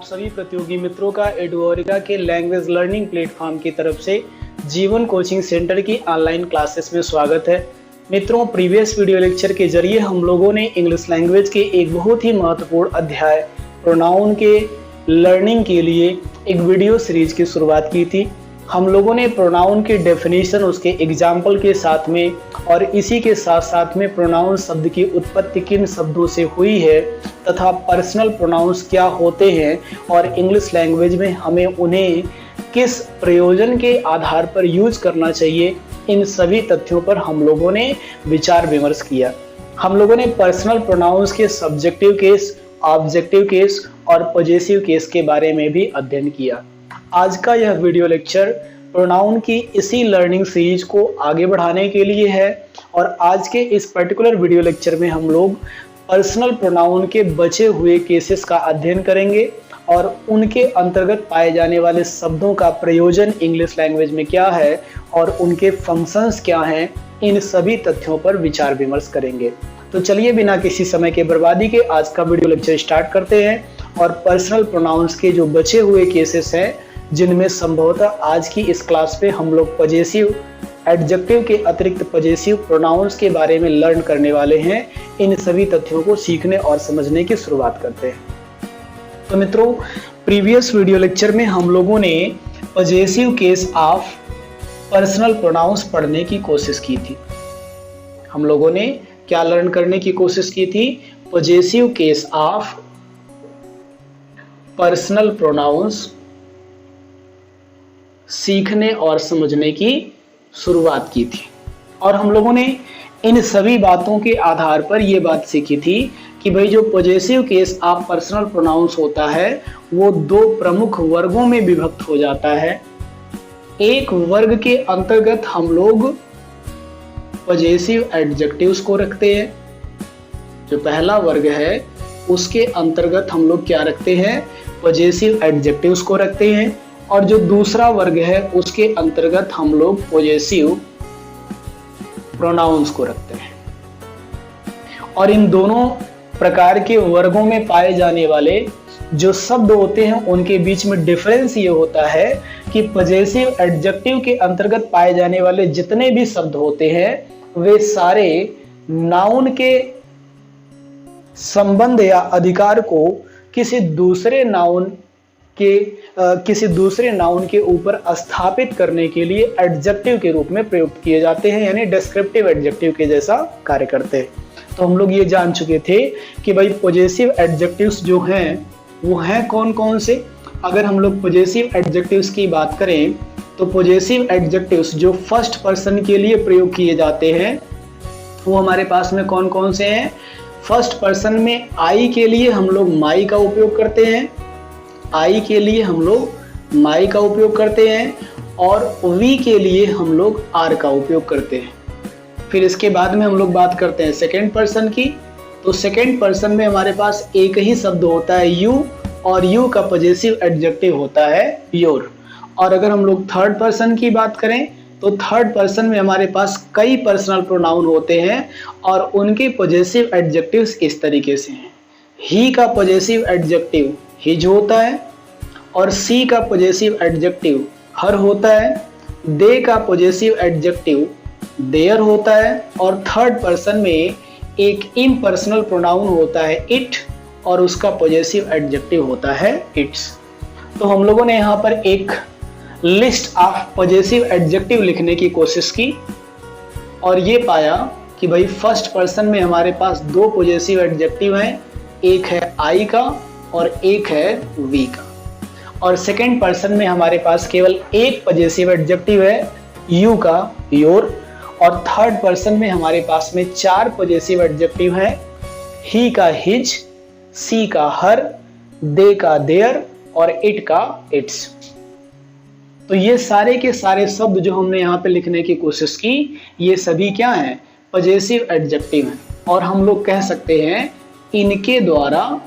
आप सभी प्रतियोगी मित्रों का एडुओरिका के लैंग्वेज लर्निंग प्लेटफॉर्म की तरफ से जीवन कोचिंग सेंटर की ऑनलाइन क्लासेस में स्वागत है। मित्रों, प्रीवियस वीडियो लेक्चर के जरिए हम लोगों ने इंग्लिश लैंग्वेज के एक बहुत ही महत्वपूर्ण अध्याय प्रोनाउन के लर्निंग के लिए एक वीडियो सीरीज की शुरुआत की थी। हम लोगों ने प्रोनाउन की डेफिनेशन उसके एग्जाम्पल के साथ में और इसी के साथ साथ में प्रोनाउन शब्द की उत्पत्ति किन शब्दों से हुई है तथा पर्सनल प्रोनाउंस क्या होते हैं और इंग्लिश लैंग्वेज में हमें उन्हें किस प्रयोजन के आधार पर यूज करना चाहिए, इन सभी तथ्यों पर हम लोगों ने विचार विमर्श किया। हम लोगों ने पर्सनल प्रोनाउंस के सब्जेक्टिव केस, ऑब्जेक्टिव केस और पॉजेसिव केस के बारे में भी अध्ययन किया। आज का यह वीडियो लेक्चर प्रोनाउन की इसी लर्निंग सीरीज को आगे बढ़ाने के लिए है और आज के इस पर्टिकुलर वीडियो लेक्चर में हम लोग पर्सनल प्रोनाउन के बचे हुए केसेस का अध्ययन करेंगे और उनके अंतर्गत पाए जाने वाले शब्दों का प्रयोजन इंग्लिश लैंग्वेज में क्या है और उनके फंक्शंस क्या हैं, इन सभी तथ्यों पर विचार विमर्श करेंगे। तो चलिए बिना किसी समय के बर्बादी के आज का वीडियो लेक्चर स्टार्ट करते हैं और पर्सनल प्रोनाउंस के जो बचे हुए केसेस हैं, जिनमें संभवतः आज की इस क्लास पे हम लोग पॉजेसिव एडजेक्टिव के अतिरिक्त पॉजेसिव प्रोनाउंस के बारे में लर्न करने वाले हैं, इन सभी तथ्यों को सीखने और समझने की शुरुआत करते हैं। तो मित्रों, प्रीवियस वीडियो लेक्चर में हम लोगों ने possessive case of personal pronouns पढ़ने की कोशिश की थी। हम लोगों ने क्या लर्न करने की कोशिश की थी? Possessive case of personal pronouns सीखने और समझने की शुरुआत की थी और हम लोगों ने इन सभी बातों के आधार पर यह बात सीखी थी कि भाई जो possessive case of personal pronouns होता है वो दो प्रमुख वर्गों में विभक्त हो जाता है। एक वर्ग के अंतर्गत हम लोग पॉजेसिव एडजेक्टिव्स को रखते हैं। जो पहला वर्ग है उसके अंतर्गत हम लोग क्या रखते हैं? पॉजेसिव एडजेक्टिव्स को रखते हैं और जो दूसरा वर्ग है उसके अंतर्गत हम लोग पॉजेसिव प्रोनाउंस को रखते हैं। और इन दोनों प्रकार के वर्गों में पाए जाने वाले जो शब्द होते हैं उनके बीच में डिफरेंस ये होता है कि पॉजेसिव एडजेक्टिव के अंतर्गत पाए जाने वाले जितने भी शब्द होते हैं वे सारे नाउन के संबंध या अधिकार को किसी दूसरे नाउन के ऊपर स्थापित करने के लिए एडजेक्टिव के रूप में प्रयुक्त किए जाते हैं, यानी डिस्क्रिप्टिव एडजेक्टिव के जैसा कार्य करते हैं। तो हम लोग ये जान चुके थे कि भाई पॉजेसिव एडजेक्टिव्स जो हैं वो हैं कौन कौन से। अगर हम लोग पॉजेसिव एडजेक्टिव्स की बात करें तो पॉजेसिव एडजेक्टिव्स जो फर्स्ट पर्सन के लिए प्रयोग किए जाते हैं वो हमारे पास में कौन कौन से हैं? फर्स्ट पर्सन में आई के लिए हम लोग माई का उपयोग करते हैं, आई के लिए हम लोग माई का उपयोग करते हैं और वी के लिए हम लोग आर का उपयोग करते हैं। फिर इसके बाद में हम लोग बात करते हैं सेकेंड पर्सन की। तो सेकेंड पर्सन में हमारे पास एक ही शब्द होता है यू और यू का पॉजेसिव एडजेक्टिव होता है योर। और अगर हम लोग थर्ड पर्सन की बात करें तो थर्ड पर्सन में हमारे पास कई पर्सनल प्रोनाउन होते हैं और उनके पॉजेसिव एडजेक्टिव्स इस तरीके से हैं। ही का पॉजेसिव एडजेक्टिव हिज होता है और सी का पॉजेसिव एडजेक्टिव हर होता है, दे का पॉजेसिव एडजेक्टिव देयर होता है और थर्ड पर्सन में एक इम्पर्सनल प्रोनाउन होता है इट और उसका पॉजेसिव एडजेक्टिव होता है इट्स। तो हम लोगों ने यहाँ पर एक लिस्ट ऑफ पॉजेसिव एडजेक्टिव लिखने की कोशिश की और ये पाया कि भाई फर्स्ट पर्सन में हमारे पास दो पॉजेसिव एडजेक्टिव हैं, एक है आई का और एक है वी का। और सेकेंड पर्सन में हमारे पास केवल एक पॉजेसिव एडजेक्टिव है यू का योर और थर्ड पर्सन में हमारे पास में चार पॉजेसिव एडजेक्टिव हैं, ही का हिज, सी का हर, दे का देयर और इट का इट्स। तो ये सारे के सारे शब्द जो हमने यहाँ पे लिखने की कोशिश की ये सभी क्या हैं? पॉजेसिव एडजेक्टिव हैं और हम लोग कह सकते हैं इनके द्वारा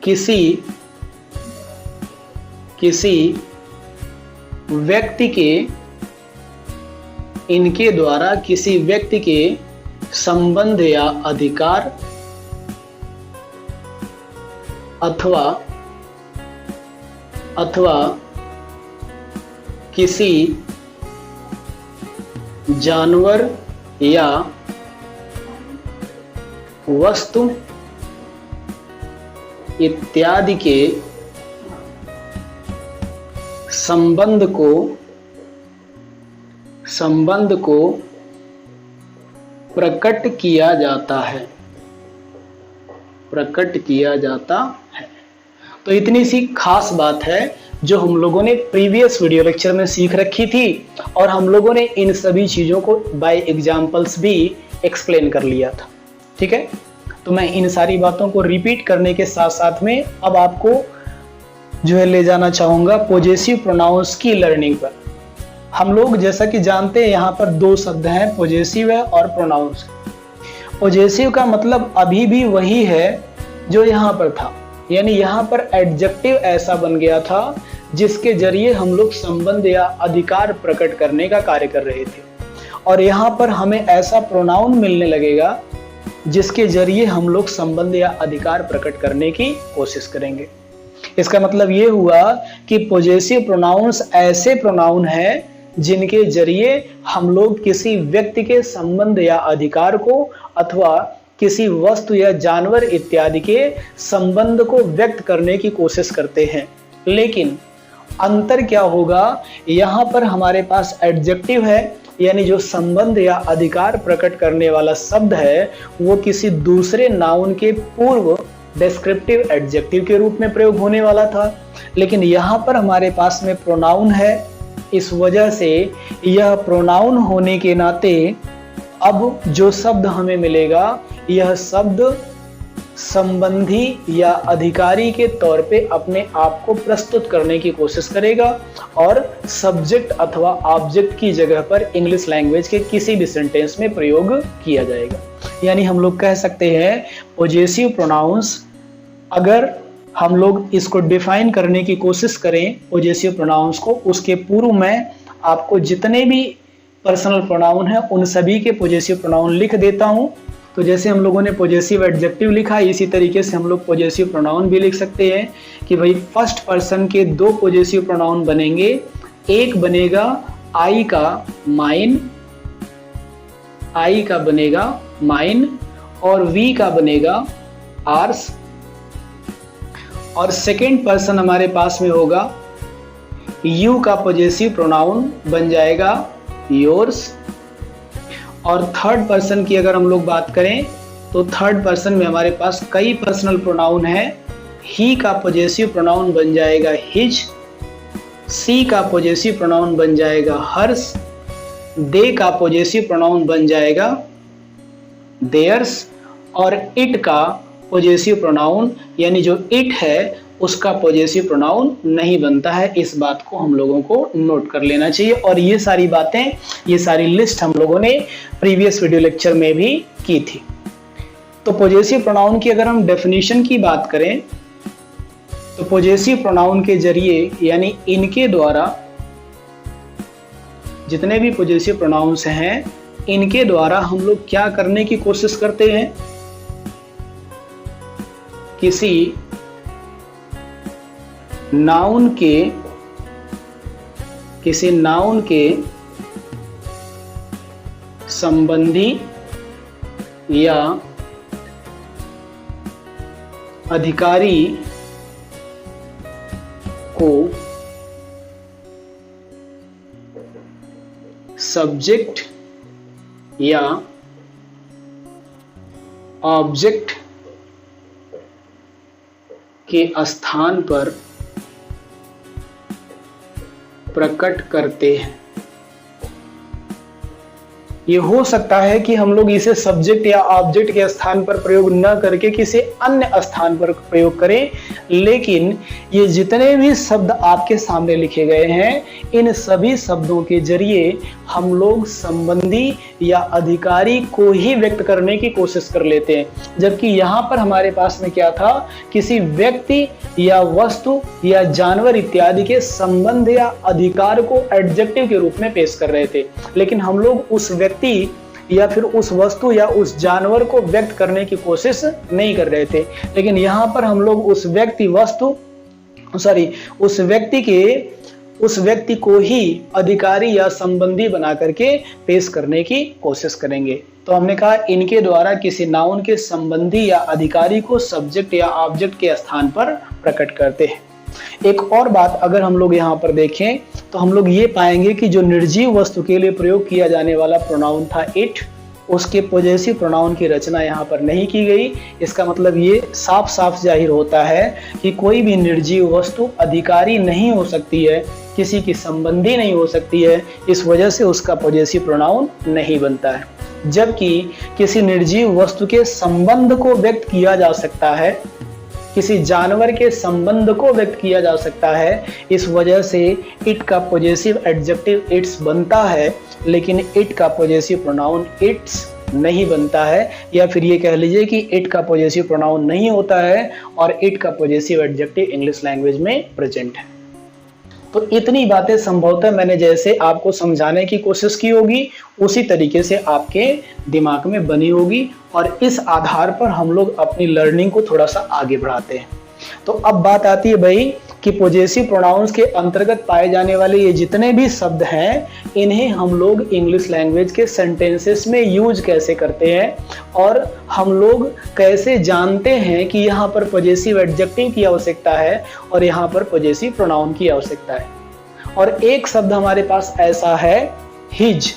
किसी व्यक्ति के संबंध या अधिकार अथवा किसी जानवर या वस्तु इत्यादि के संबंध को प्रकट किया जाता है। तो इतनी सी खास बात है जो हम लोगों ने प्रीवियस वीडियो लेक्चर में सीख रखी थी और हम लोगों ने इन सभी चीजों को बाय एग्जाम्पल्स भी एक्सप्लेन कर लिया था। ठीक है, तो मैं इन सारी बातों को रिपीट करने के साथ साथ में अब आपको जो है ले जाना चाहूंगा पॉजेसिव प्रोनाउंस की लर्निंग पर। हम लोग जैसा कि जानते हैं यहाँ पर दो शब्द हैं, पॉजेसिव है और प्रोनाउंस। पॉजेसिव का मतलब अभी भी वही है जो यहाँ पर था, यानी यहाँ पर एडजेक्टिव ऐसा बन गया था जिसके जरिए हम लोग संबंध या अधिकार प्रकट करने का कार्य कर रहे थे, और यहाँ पर हमें ऐसा प्रोनाउन मिलने लगेगा जिसके जरिए हम लोग संबंध या अधिकार प्रकट करने की कोशिश करेंगे। इसका मतलब ये हुआ कि पॉजेसिव प्रोनाउंस ऐसे प्रोनाउन हैं जिनके जरिए हम लोग किसी व्यक्ति के संबंध या अधिकार को अथवा किसी वस्तु या जानवर इत्यादि के संबंध को व्यक्त करने की कोशिश करते हैं। लेकिन अंतर क्या होगा, यहाँ पर हमारे पास एडजेक्टिव है, यानी जो संबंध या अधिकार प्रकट करने वाला शब्द है वो किसी दूसरे नाउन के पूर्व डिस्क्रिप्टिव एडजेक्टिव के रूप में प्रयोग होने वाला था, लेकिन यहाँ पर हमारे पास में प्रोनाउन है। इस वजह से यह प्रोनाउन होने के नाते अब जो शब्द हमें मिलेगा यह शब्द संबंधी या अधिकारी के तौर पे अपने आप को प्रस्तुत करने की कोशिश करेगा और सब्जेक्ट अथवा ऑब्जेक्ट की जगह पर इंग्लिश लैंग्वेज के किसी भी सेंटेंस में प्रयोग किया जाएगा। यानी हम लोग कह सकते हैं पॉजेसिव प्रोनाउंस, अगर हम लोग इसको डिफाइन करने की कोशिश करें पॉजेसिव प्रोनाउंस को, उसके पूर्व में आपको जितने भी पर्सनल प्रोनाउन है उन सभी के पॉजेसिव प्रोनाउन लिख देता हूं। तो जैसे हम लोगों ने पॉजेसिव एडजेक्टिव लिखा, इसी तरीके से हम लोग पॉजेसिव प्रोनाउन भी लिख सकते हैं कि भाई फर्स्ट पर्सन के दो पॉजेसिव प्रोनाउन बनेंगे। एक बनेगा आई का बनेगा माइन और वी का बनेगा आर्स, और सेकेंड पर्सन हमारे पास में होगा यू का पॉजेसिव प्रोनाउन बन जाएगा योर्स, और थर्ड पर्सन की अगर हम लोग बात करें तो थर्ड पर्सन में हमारे पास कई पर्सनल प्रोनाउन है। ही का पॉजेसिव प्रोनाउन बन जाएगा हिज, सी का पॉजेसिव प्रोनाउन बन जाएगा हर्स, दे का पॉजेसिव प्रोनाउन बन जाएगा देयर्स, और इट का पॉजेसिव प्रोनाउन यानी जो इट है उसका पॉजेसिव प्रोनाउन नहीं बनता है। इस बात को हम लोगों को नोट कर लेना चाहिए, और ये सारी बातें, ये सारी लिस्ट हम लोगों ने प्रीवियस वीडियो लेक्चर में भी की थी। तो पॉजेसिव प्रोनाउन की अगर हम डेफिनेशन की बात करें तो पॉजेसिव प्रोनाउन के जरिए यानी इनके द्वारा, जितने भी पॉजेसिव प्रोनाउंस हैं इनके द्वारा हम लोग क्या करने की कोशिश करते हैं, किसी नाउन के संबंधी या अधिकारी को सब्जेक्ट या ऑब्जेक्ट के स्थान पर प्रकट करते हैं। ये हो सकता है कि हम लोग इसे सब्जेक्ट या ऑब्जेक्ट के स्थान पर प्रयोग न करके किसी अन्य स्थान पर प्रयोग करें, लेकिन ये जितने भी शब्द आपके सामने लिखे गए हैं इन सभी शब्दों के जरिए हम लोग संबंधी या अधिकारी को ही व्यक्त करने की कोशिश कर लेते हैं। जबकि यहाँ पर हमारे पास में क्या था, किसी व्यक्ति या वस्तु या जानवर इत्यादि के संबंध या अधिकार को एडजेक्टिव के रूप में पेश कर रहे थे, लेकिन हम लोग उस व्यक्ति या फिर उस वस्तु या उस जानवर को व्यक्त करने की कोशिश नहीं कर रहे थे। लेकिन यहाँ पर हम लोग उस व्यक्ति को ही अधिकारी या संबंधी बना करके पेश करने की कोशिश करेंगे। तो हमने कहा इनके द्वारा किसी नाउन के संबंधी या अधिकारी को सब्जेक्ट या ऑब्जेक्ट के स्थान पर प्रकट करते हैं। एक और बात अगर हम लोग यहाँ पर देखें तो हम लोग ये पाएंगे कि जो निर्जीव वस्तु के लिए प्रयोग किया जाने वाला प्रोनाउन था इट, उसके पॉजेसिव प्रोनाउन की रचना यहाँ पर नहीं की गई। इसका मतलब ये साफ साफ जाहिर होता है कि कोई भी निर्जीव वस्तु अधिकारी नहीं हो सकती है, किसी की संबंधी नहीं हो सकती है, इस वजह से उसका पॉजेसिव प्रोनाउन नहीं बनता है। जबकि किसी निर्जीव वस्तु के संबंध को व्यक्त किया जा सकता है, किसी जानवर के संबंध को व्यक्त किया जा सकता है, इस वजह से इट का पॉजेसिव एडजेक्टिव इट्स बनता है, लेकिन इट का पॉजेसिव प्रोनाउन इट्स नहीं बनता है। या फिर ये कह लीजिए कि इट का पॉजेसिव प्रोनाउन नहीं होता है और इट का पॉजेसिव एडजेक्टिव इंग्लिश लैंग्वेज में प्रेजेंट है। तो इतनी बातें संभवतः मैंने जैसे आपको समझाने की कोशिश की होगी उसी तरीके से आपके दिमाग में बनी होगी, और इस आधार पर हम लोग अपनी लर्निंग को थोड़ा सा आगे बढ़ाते हैं। तो अब बात आती है भाई कि पॉजेसिव प्रोनाउंस के अंतर्गत पाए जाने वाले ये जितने भी शब्द हैं, इन्हें हम लोग इंग्लिश लैंग्वेज के सेंटेंसेस में यूज कैसे करते हैं और हम लोग कैसे जानते हैं कि यहाँ पर पॉजेसिव एडजेक्टिव की आवश्यकता है और यहाँ पर पॉजेसिव प्रोनाउन की आवश्यकता है। और एक शब्द हमारे पास ऐसा है हिज,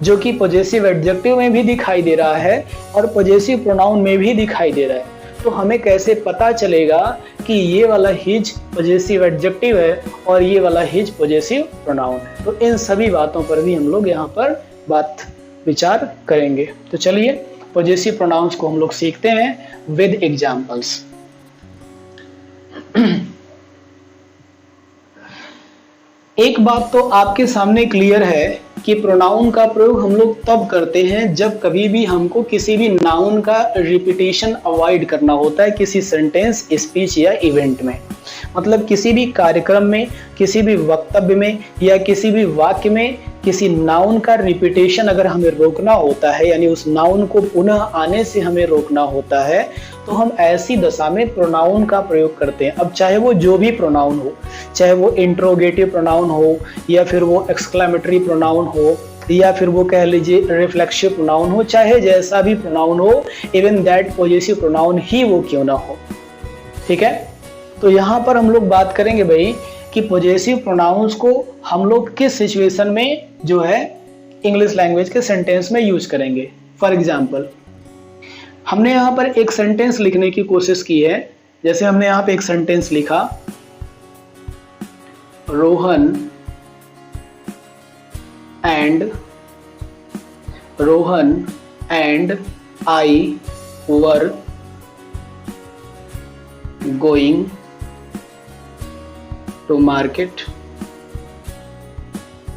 जो कि पॉजेसिव एडजेक्टिव में भी दिखाई दे रहा है और पॉजेसिव प्रोनाउन में भी दिखाई दे रहा है। तो हमें कैसे पता चलेगा कि ये वाला हिज पॉजेसिव एडजेक्टिव है और ये वाला हिज पॉजेसिव प्रोनाउन है? तो इन सभी बातों पर भी हम लोग यहाँ पर विचार करेंगे। तो चलिए पॉजेसिव प्रोनाउंस को हम लोग सीखते हैं विद एग्जाम्पल्स। एक बात तो आपके सामने क्लियर है कि प्रोनाउन का प्रयोग हम लोग तब करते हैं जब कभी भी हमको किसी भी नाउन का रिपीटेशन अवॉइड करना होता है किसी सेंटेंस, स्पीच या इवेंट में। मतलब किसी भी कार्यक्रम में, किसी भी वक्तव्य में या किसी भी वाक्य में किसी नाउन का रिपीटेशन अगर हमें रोकना होता है, यानी उस नाउन को पुनः आने से हमें रोकना होता है, तो हम ऐसी दशा में प्रोनाउन का प्रयोग करते हैं। अब चाहे वो जो भी प्रोनाउन हो, चाहे वो इंट्रोगेटिव प्रोनाउन हो या फिर वो एक्सक्लेमेटरी प्रोनाउन हो या फिर वो कह लीजिए रिफ्लेक्सिव प्रोनाउन हो, चाहे जैसा भी प्रोनाउन हो, इवन दैट पॉजेसिव प्रोनाउन ही वो क्यों ना हो। ठीक है, तो यहाँ पर हम लोग बात करेंगे भाई कि पॉजेसिव प्रोनाउंस को हम लोग किस सिचुएशन में जो है इंग्लिश लैंग्वेज के सेंटेंस में यूज करेंगे। फॉर एग्जाम्पल, हमने यहाँ पर एक सेंटेंस लिखने की कोशिश की है। जैसे हमने यहाँ पे एक सेंटेंस लिखा, Rohan and I were going to market.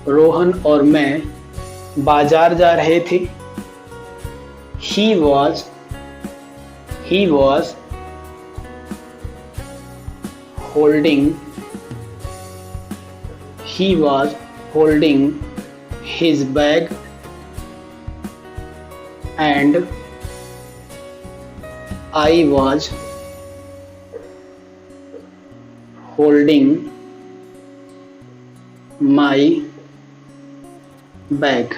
Rohan और मैं बाजार जा रहे थे। He was holding his bag and I was holding my bag.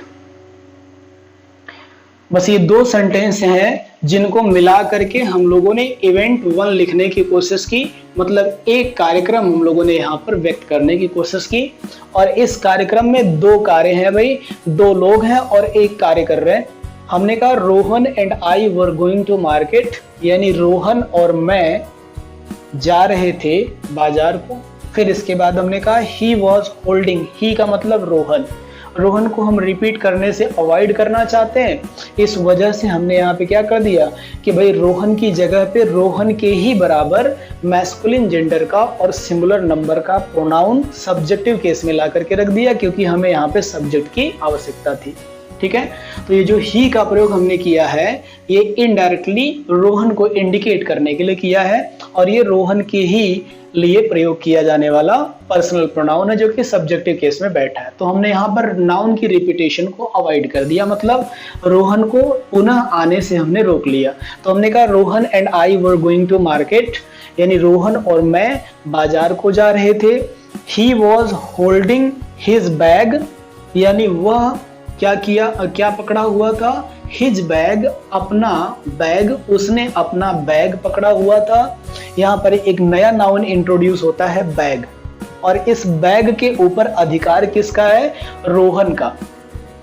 बस ये दो सेंटेंस हैं जिनको मिला करके हम लोगों ने इवेंट 1 लिखने की कोशिश की। मतलब एक कार्यक्रम हम लोगों ने यहाँ पर व्यक्त करने की कोशिश की, और इस कार्यक्रम में 2 कार्य हैं भाई, 2 लोग हैं और एक कार्य कर रहे हैं। हमने कहा Rohan and I were going to market, यानी रोहन और मैं जा रहे थे बाजार को। फिर इसके बाद हमने कहा ही वॉज होल्डिंग, ही का मतलब रोहन को हम रिपीट करने से अवॉइड करना चाहते हैं, इस वजह से हमने यहाँ पे क्या कर दिया कि भाई रोहन की जगह पे रोहन के ही बराबर मैस्कुलिन जेंडर का और सिंगुलर नंबर का प्रोनाउन सब्जेक्टिव केस में ला करके रख दिया, क्योंकि हमें यहाँ पे सब्जेक्ट की आवश्यकता थी। ठीक है। तो ये जो ही का प्रयोग हमने किया है ये इनडायरेक्टली रोहन को इंडिकेट करने के लिए किया है, और ये रोहन के ही लिए प्रयोग किया जाने वाला पर्सनल प्रोनाउन है जो कि सब्जेक्टिव केस में बैठा है। तो हमने यहाँ पर नाउन की रिपीटेशन को अवॉइड कर दिया, मतलब रोहन को पुनः आने से हमने रोक लिया। तो हमने कहा Rohan and I were going to market, यानी रोहन और मैं बाजार को जा रहे थे। He was holding his bag, यानी वह क्या पकड़ा हुआ था, हिज बैग, अपना बैग, उसने अपना बैग पकड़ा हुआ था। यहाँ पर एक नया नाउन इंट्रोड्यूस होता है बैग, और इस बैग के ऊपर अधिकार किसका है, रोहन का।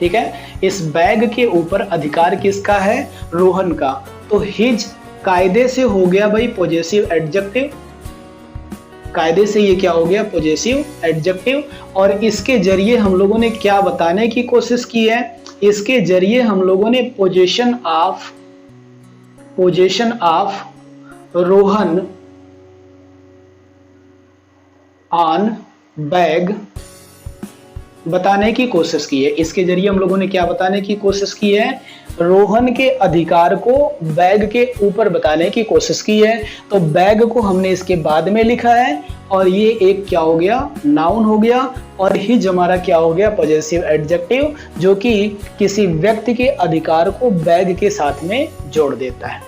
ठीक है, इस बैग के ऊपर अधिकार किसका है, रोहन का। तो हिज कायदे से हो गया भाई पॉजेसिव एडजेक्टिव, कायदे से ये क्या हो गया, पॉजेसिव एडजेक्टिव। और इसके जरिए हम लोगों ने क्या बताने की कोशिश की है, इसके जरिए हम लोगों ने position of Rohan on bag बताने की कोशिश की है। इसके जरिए हम लोगों ने क्या बताने की कोशिश की है, रोहन के अधिकार को बैग के ऊपर बताने की कोशिश की है। तो बैग को हमने इसके बाद में लिखा है, और ये एक क्या हो गया, नाउन हो गया, और हिज हमारा क्या हो गया, पॉजेसिव एडजेक्टिव, जो कि किसी व्यक्ति के अधिकार को बैग के साथ में जोड़ देता है।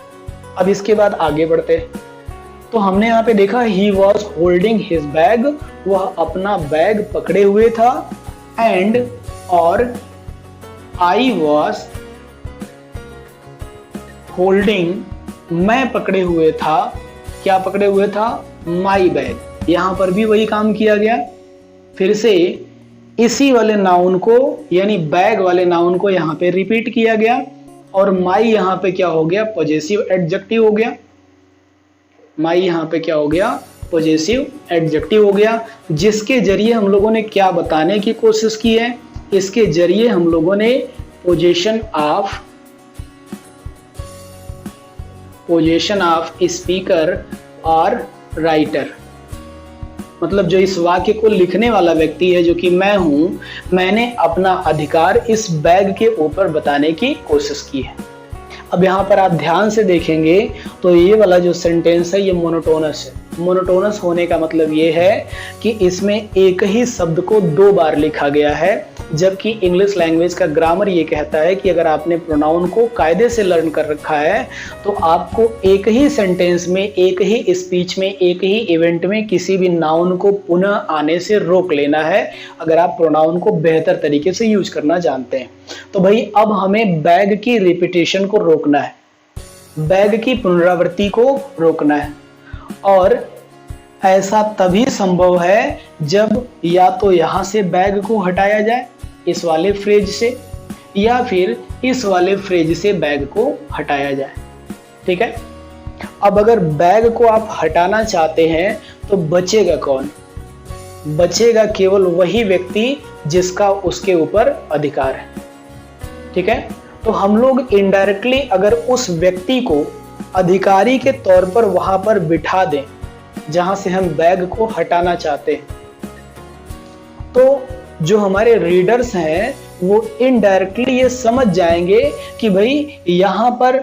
अब इसके बाद आगे बढ़ते, तो हमने यहाँ पे देखा ही वॉज होल्डिंग हिज बैग, वह अपना बैग पकड़े हुए था, एंड और आई वॉज होल्डिंग, मैं पकड़े हुए था, क्या पकड़े हुए था, माई बैग। यहां पर भी वही काम किया गया, फिर से इसी वाले नाउन को यानी बैग वाले नाउन को यहां पे रिपीट किया गया, और माई यहां पे क्या हो गया, पॉजेसिव एडजेक्टिव हो गया। माई यहां पे क्या हो गया, पॉजेसिव एडजेक्टिव हो गया, जिसके जरिए हम लोगों ने क्या बताने की कोशिश की है, इसके जरिए हम लोगों ने पोजीशन ऑफ स्पीकर और राइटर, मतलब जो इस वाक्य को लिखने वाला व्यक्ति है जो कि मैं हूं, मैंने अपना अधिकार इस बैग के ऊपर बताने की कोशिश की है। अब यहाँ पर आप ध्यान से देखेंगे तो ये वाला जो सेंटेंस है ये मोनोटोनस है। मोनोटोनस होने का मतलब ये है कि इसमें एक ही शब्द को 2 बार लिखा गया है, जबकि इंग्लिश लैंग्वेज का ग्रामर ये कहता है कि अगर आपने प्रोनाउन को कायदे से लर्न कर रखा है तो आपको एक ही सेंटेंस में, एक ही स्पीच में, एक ही इवेंट में किसी भी नाउन को पुनः आने से रोक लेना है, अगर आप प्रोनाउन को बेहतर तरीके से यूज करना जानते हैं। तो भाई अब हमें बैग की रिपीटेशन को रोकना है, बैग की पुनरावृत्ति को रोकना है, और ऐसा तभी संभव है जब या तो यहां से बैग को हटाया जाए इस वाले फ्रेज से, या फिर इस वाले फ्रेज से बैग को हटाया जाए। ठीक है, अब अगर बैग को आप हटाना चाहते हैं तो बचेगा कौन, बचेगा केवल वही व्यक्ति जिसका उसके ऊपर अधिकार है। ठीक है, तो हम लोग इनडायरेक्टली अगर उस व्यक्ति को अधिकारी के तौर पर वहां पर बिठा दें जहां से हम बैग को हटाना चाहते हैं, तो जो हमारे रीडर्स हैं वो इनडायरेक्टली ये समझ जाएंगे कि भाई यहां पर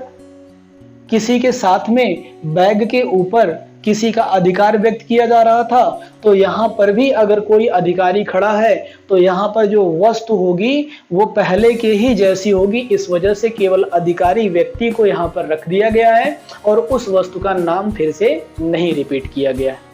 किसी के साथ में बैग के ऊपर किसी का अधिकार व्यक्त किया जा रहा था, तो यहाँ पर भी अगर कोई अधिकारी खड़ा है तो यहाँ पर जो वस्तु होगी वो पहले के ही जैसी होगी। इस वजह से केवल अधिकारी व्यक्ति को यहाँ पर रख दिया गया है और उस वस्तु का नाम फिर से नहीं रिपीट किया गया है।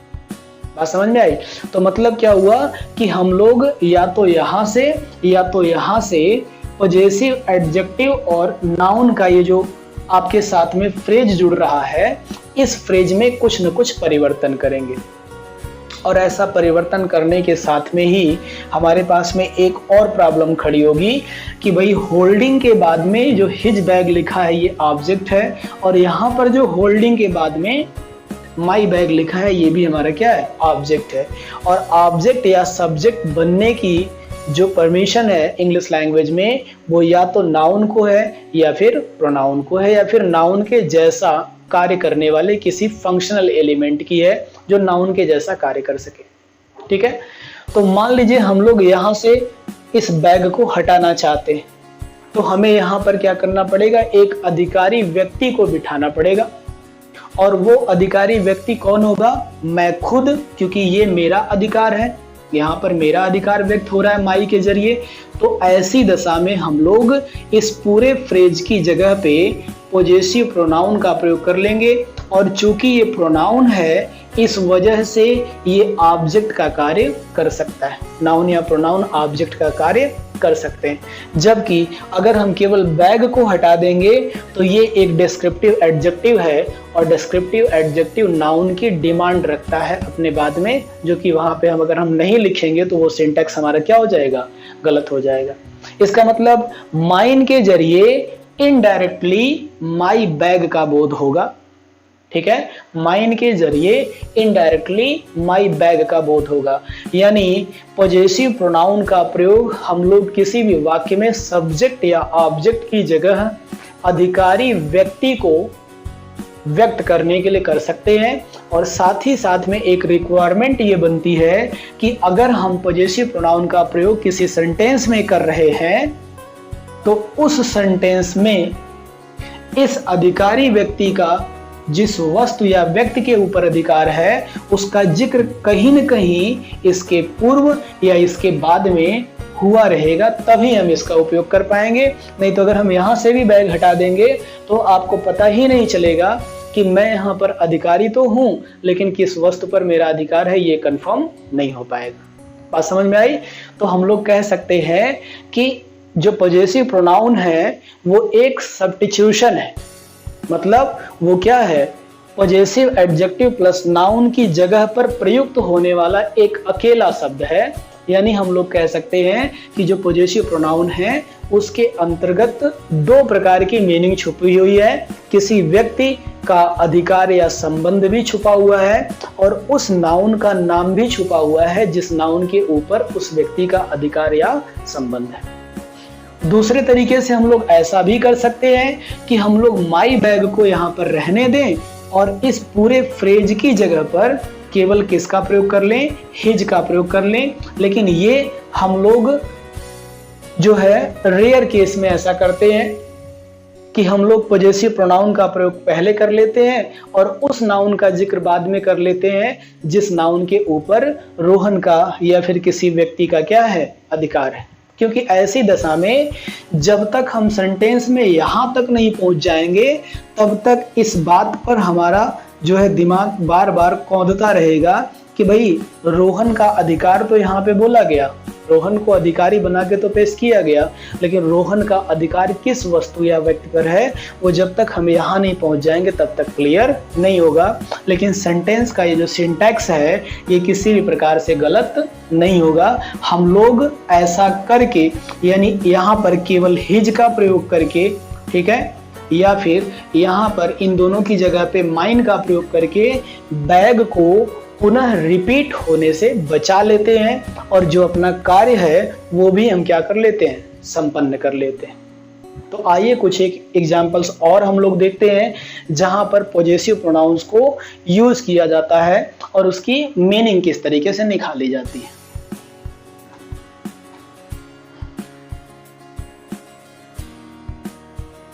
बात समझ में आई? तो मतलब क्या हुआ कि हम लोग या तो यहाँ से या तो यहाँ से पॉजेसिव एडजेक्टिव और नाउन का ये जो आपके साथ में फ्रेज जुड़ रहा है, इस फ्रेज में कुछ न कुछ परिवर्तन करेंगे। और ऐसा परिवर्तन करने के साथ में ही हमारे पास में एक और प्रॉब्लम खड़ी होगी कि भाई होल्डिंग के बाद में जो हिज बैग लिखा है ये ऑब्जेक्ट है, और यहाँ पर जो होल्डिंग के बाद में माई बैग लिखा है ये भी हमारा क्या है, ऑब्जेक्ट है। और ऑब्जेक्ट या सब्जेक्ट बनने की जो परमिशन है इंग्लिश लैंग्वेज में वो या तो नाउन को है या फिर प्रोनाउन को है, या फिर नाउन के जैसा कार्य करने वाले किसी फंक्शनल एलिमेंट की है जो नाउन के जैसा कार्य कर सके। ठीक है, तो मान लीजिए हम लोग यहाँ से इस बैग को हटाना चाहते हैं, तो हमें यहाँ पर क्या करना पड़ेगा, एक अधिकारी व्यक्ति को बिठाना पड़ेगा। और वो अधिकारी व्यक्ति कौन होगा, मैं खुद, क्योंकि ये मेरा अधिकार है, यहाँ पर मेरा अधिकार व्यक्त हो रहा है माई के जरिए। तो ऐसी दशा में हम लोग इस पूरे फ्रेज की जगह पे पोजेसिव प्रोनाउन का प्रयोग कर लेंगे। और चूंकि ये प्रोनाउन है, इस वजह से ये ऑब्जेक्ट का कार्य कर सकता है। नाउन या प्रोनाउन ऑब्जेक्ट का कार्य कर सकते हैं। जबकि अगर हम केवल बैग को हटा देंगे तो ये एक डिस्क्रिप्टिव एडजेक्टिव है, और डिस्क्रिप्टिव एडजेक्टिव नाउन की डिमांड रखता है अपने बाद में, जो कि वहां पे अगर हम नहीं लिखेंगे तो वो सिंटैक्स हमारा क्या हो जाएगा, गलत हो जाएगा। इसका मतलब माइन के जरिए इनडायरेक्टली माई बैग का बोध होगा। ठीक है, माइन के जरिए इनडायरेक्टली माई बैग का बोध होगा। यानी पॉजेसिव प्रोनाउन का प्रयोग हम लोग किसी भी वाक्य में सब्जेक्ट या ऑब्जेक्ट की जगह अधिकारी व्यक्ति को व्यक्त करने के लिए कर सकते हैं। और साथ ही साथ में एक रिक्वायरमेंट ये बनती है कि अगर हम पॉजेसिव प्रोनाउन का प्रयोग किसी सेंटेंस में कर रहे हैं तो उस सेंटेंस में इस अधिकारी व्यक्ति का जिस वस्तु या व्यक्ति के ऊपर अधिकार है उसका जिक्र कहीं न कहीं इसके पूर्व या इसके बाद में हुआ रहेगा, तभी हम इसका उपयोग कर पाएंगे। नहीं तो अगर हम यहाँ से भी बैग हटा देंगे तो आपको पता ही नहीं चलेगा कि मैं यहाँ पर अधिकारी तो हूँ, लेकिन किस वस्तु पर मेरा अधिकार है ये कंफर्म नहीं हो पाएगा। बात समझ में आई? तो हम लोग कह सकते हैं कि जो पॉजेसिव प्रोनाउन है वो एक सब्स्टिट्यूशन है। मतलब वो क्या है, पॉजेसिव एडजेक्टिव प्लस नाउन की जगह पर प्रयुक्त होने वाला एक अकेला शब्द है। यानी हम लोग कह सकते हैं कि जो पॉजेसिव प्रोनाउन है उसके अंतर्गत दो प्रकार की मीनिंग छुपी हुई है। किसी व्यक्ति का अधिकार या संबंध भी छुपा हुआ है, और उस नाउन का नाम भी छुपा हुआ है जिस नाउन के ऊपर उस व्यक्ति का अधिकार या संबंध है। दूसरे तरीके से हम लोग ऐसा भी कर सकते हैं कि हम लोग माई बैग को यहाँ पर रहने दें और इस पूरे फ्रेज की जगह पर केवल किसका प्रयोग कर लें, हिज का प्रयोग कर लें। लेकिन ये हम लोग जो है रेयर केस में ऐसा करते हैं कि हम लोग पॉजेसिव प्रोनाउन का प्रयोग पहले कर लेते हैं और उस नाउन का जिक्र बाद में कर लेते हैं जिस नाउन के ऊपर रोहन का या फिर किसी व्यक्ति का क्या है, अधिकार है। क्योंकि ऐसी दशा में जब तक हम सेंटेंस में यहां तक नहीं पहुंच जाएंगे तब तक इस बात पर हमारा जो है दिमाग बार बार कौंधता रहेगा कि भाई रोहन का अधिकार तो यहाँ पे बोला गया, रोहन को अधिकारी बना के तो पेश किया गया, लेकिन रोहन का अधिकार किस वस्तु या व्यक्ति पर है वो जब तक हम यहाँ नहीं पहुँच जाएंगे तब तक क्लियर नहीं होगा। लेकिन सेंटेंस का ये जो सिंटैक्स है ये किसी भी प्रकार से गलत नहीं होगा। हम लोग ऐसा करके यानी यहाँ पर केवल हिज का प्रयोग करके, ठीक है, या फिर यहाँ पर इन दोनों की जगह पे माइन का प्रयोग करके बैग को पुनः रिपीट होने से बचा लेते हैं, और जो अपना कार्य है वो भी हम क्या कर लेते हैं, संपन्न कर लेते हैं। तो आइए कुछ एक एग्जांपल्स और हम लोग देखते हैं जहां पर पॉजेसिव प्रोनाउंस को यूज किया जाता है और उसकी मीनिंग किस तरीके से निकाली जाती है।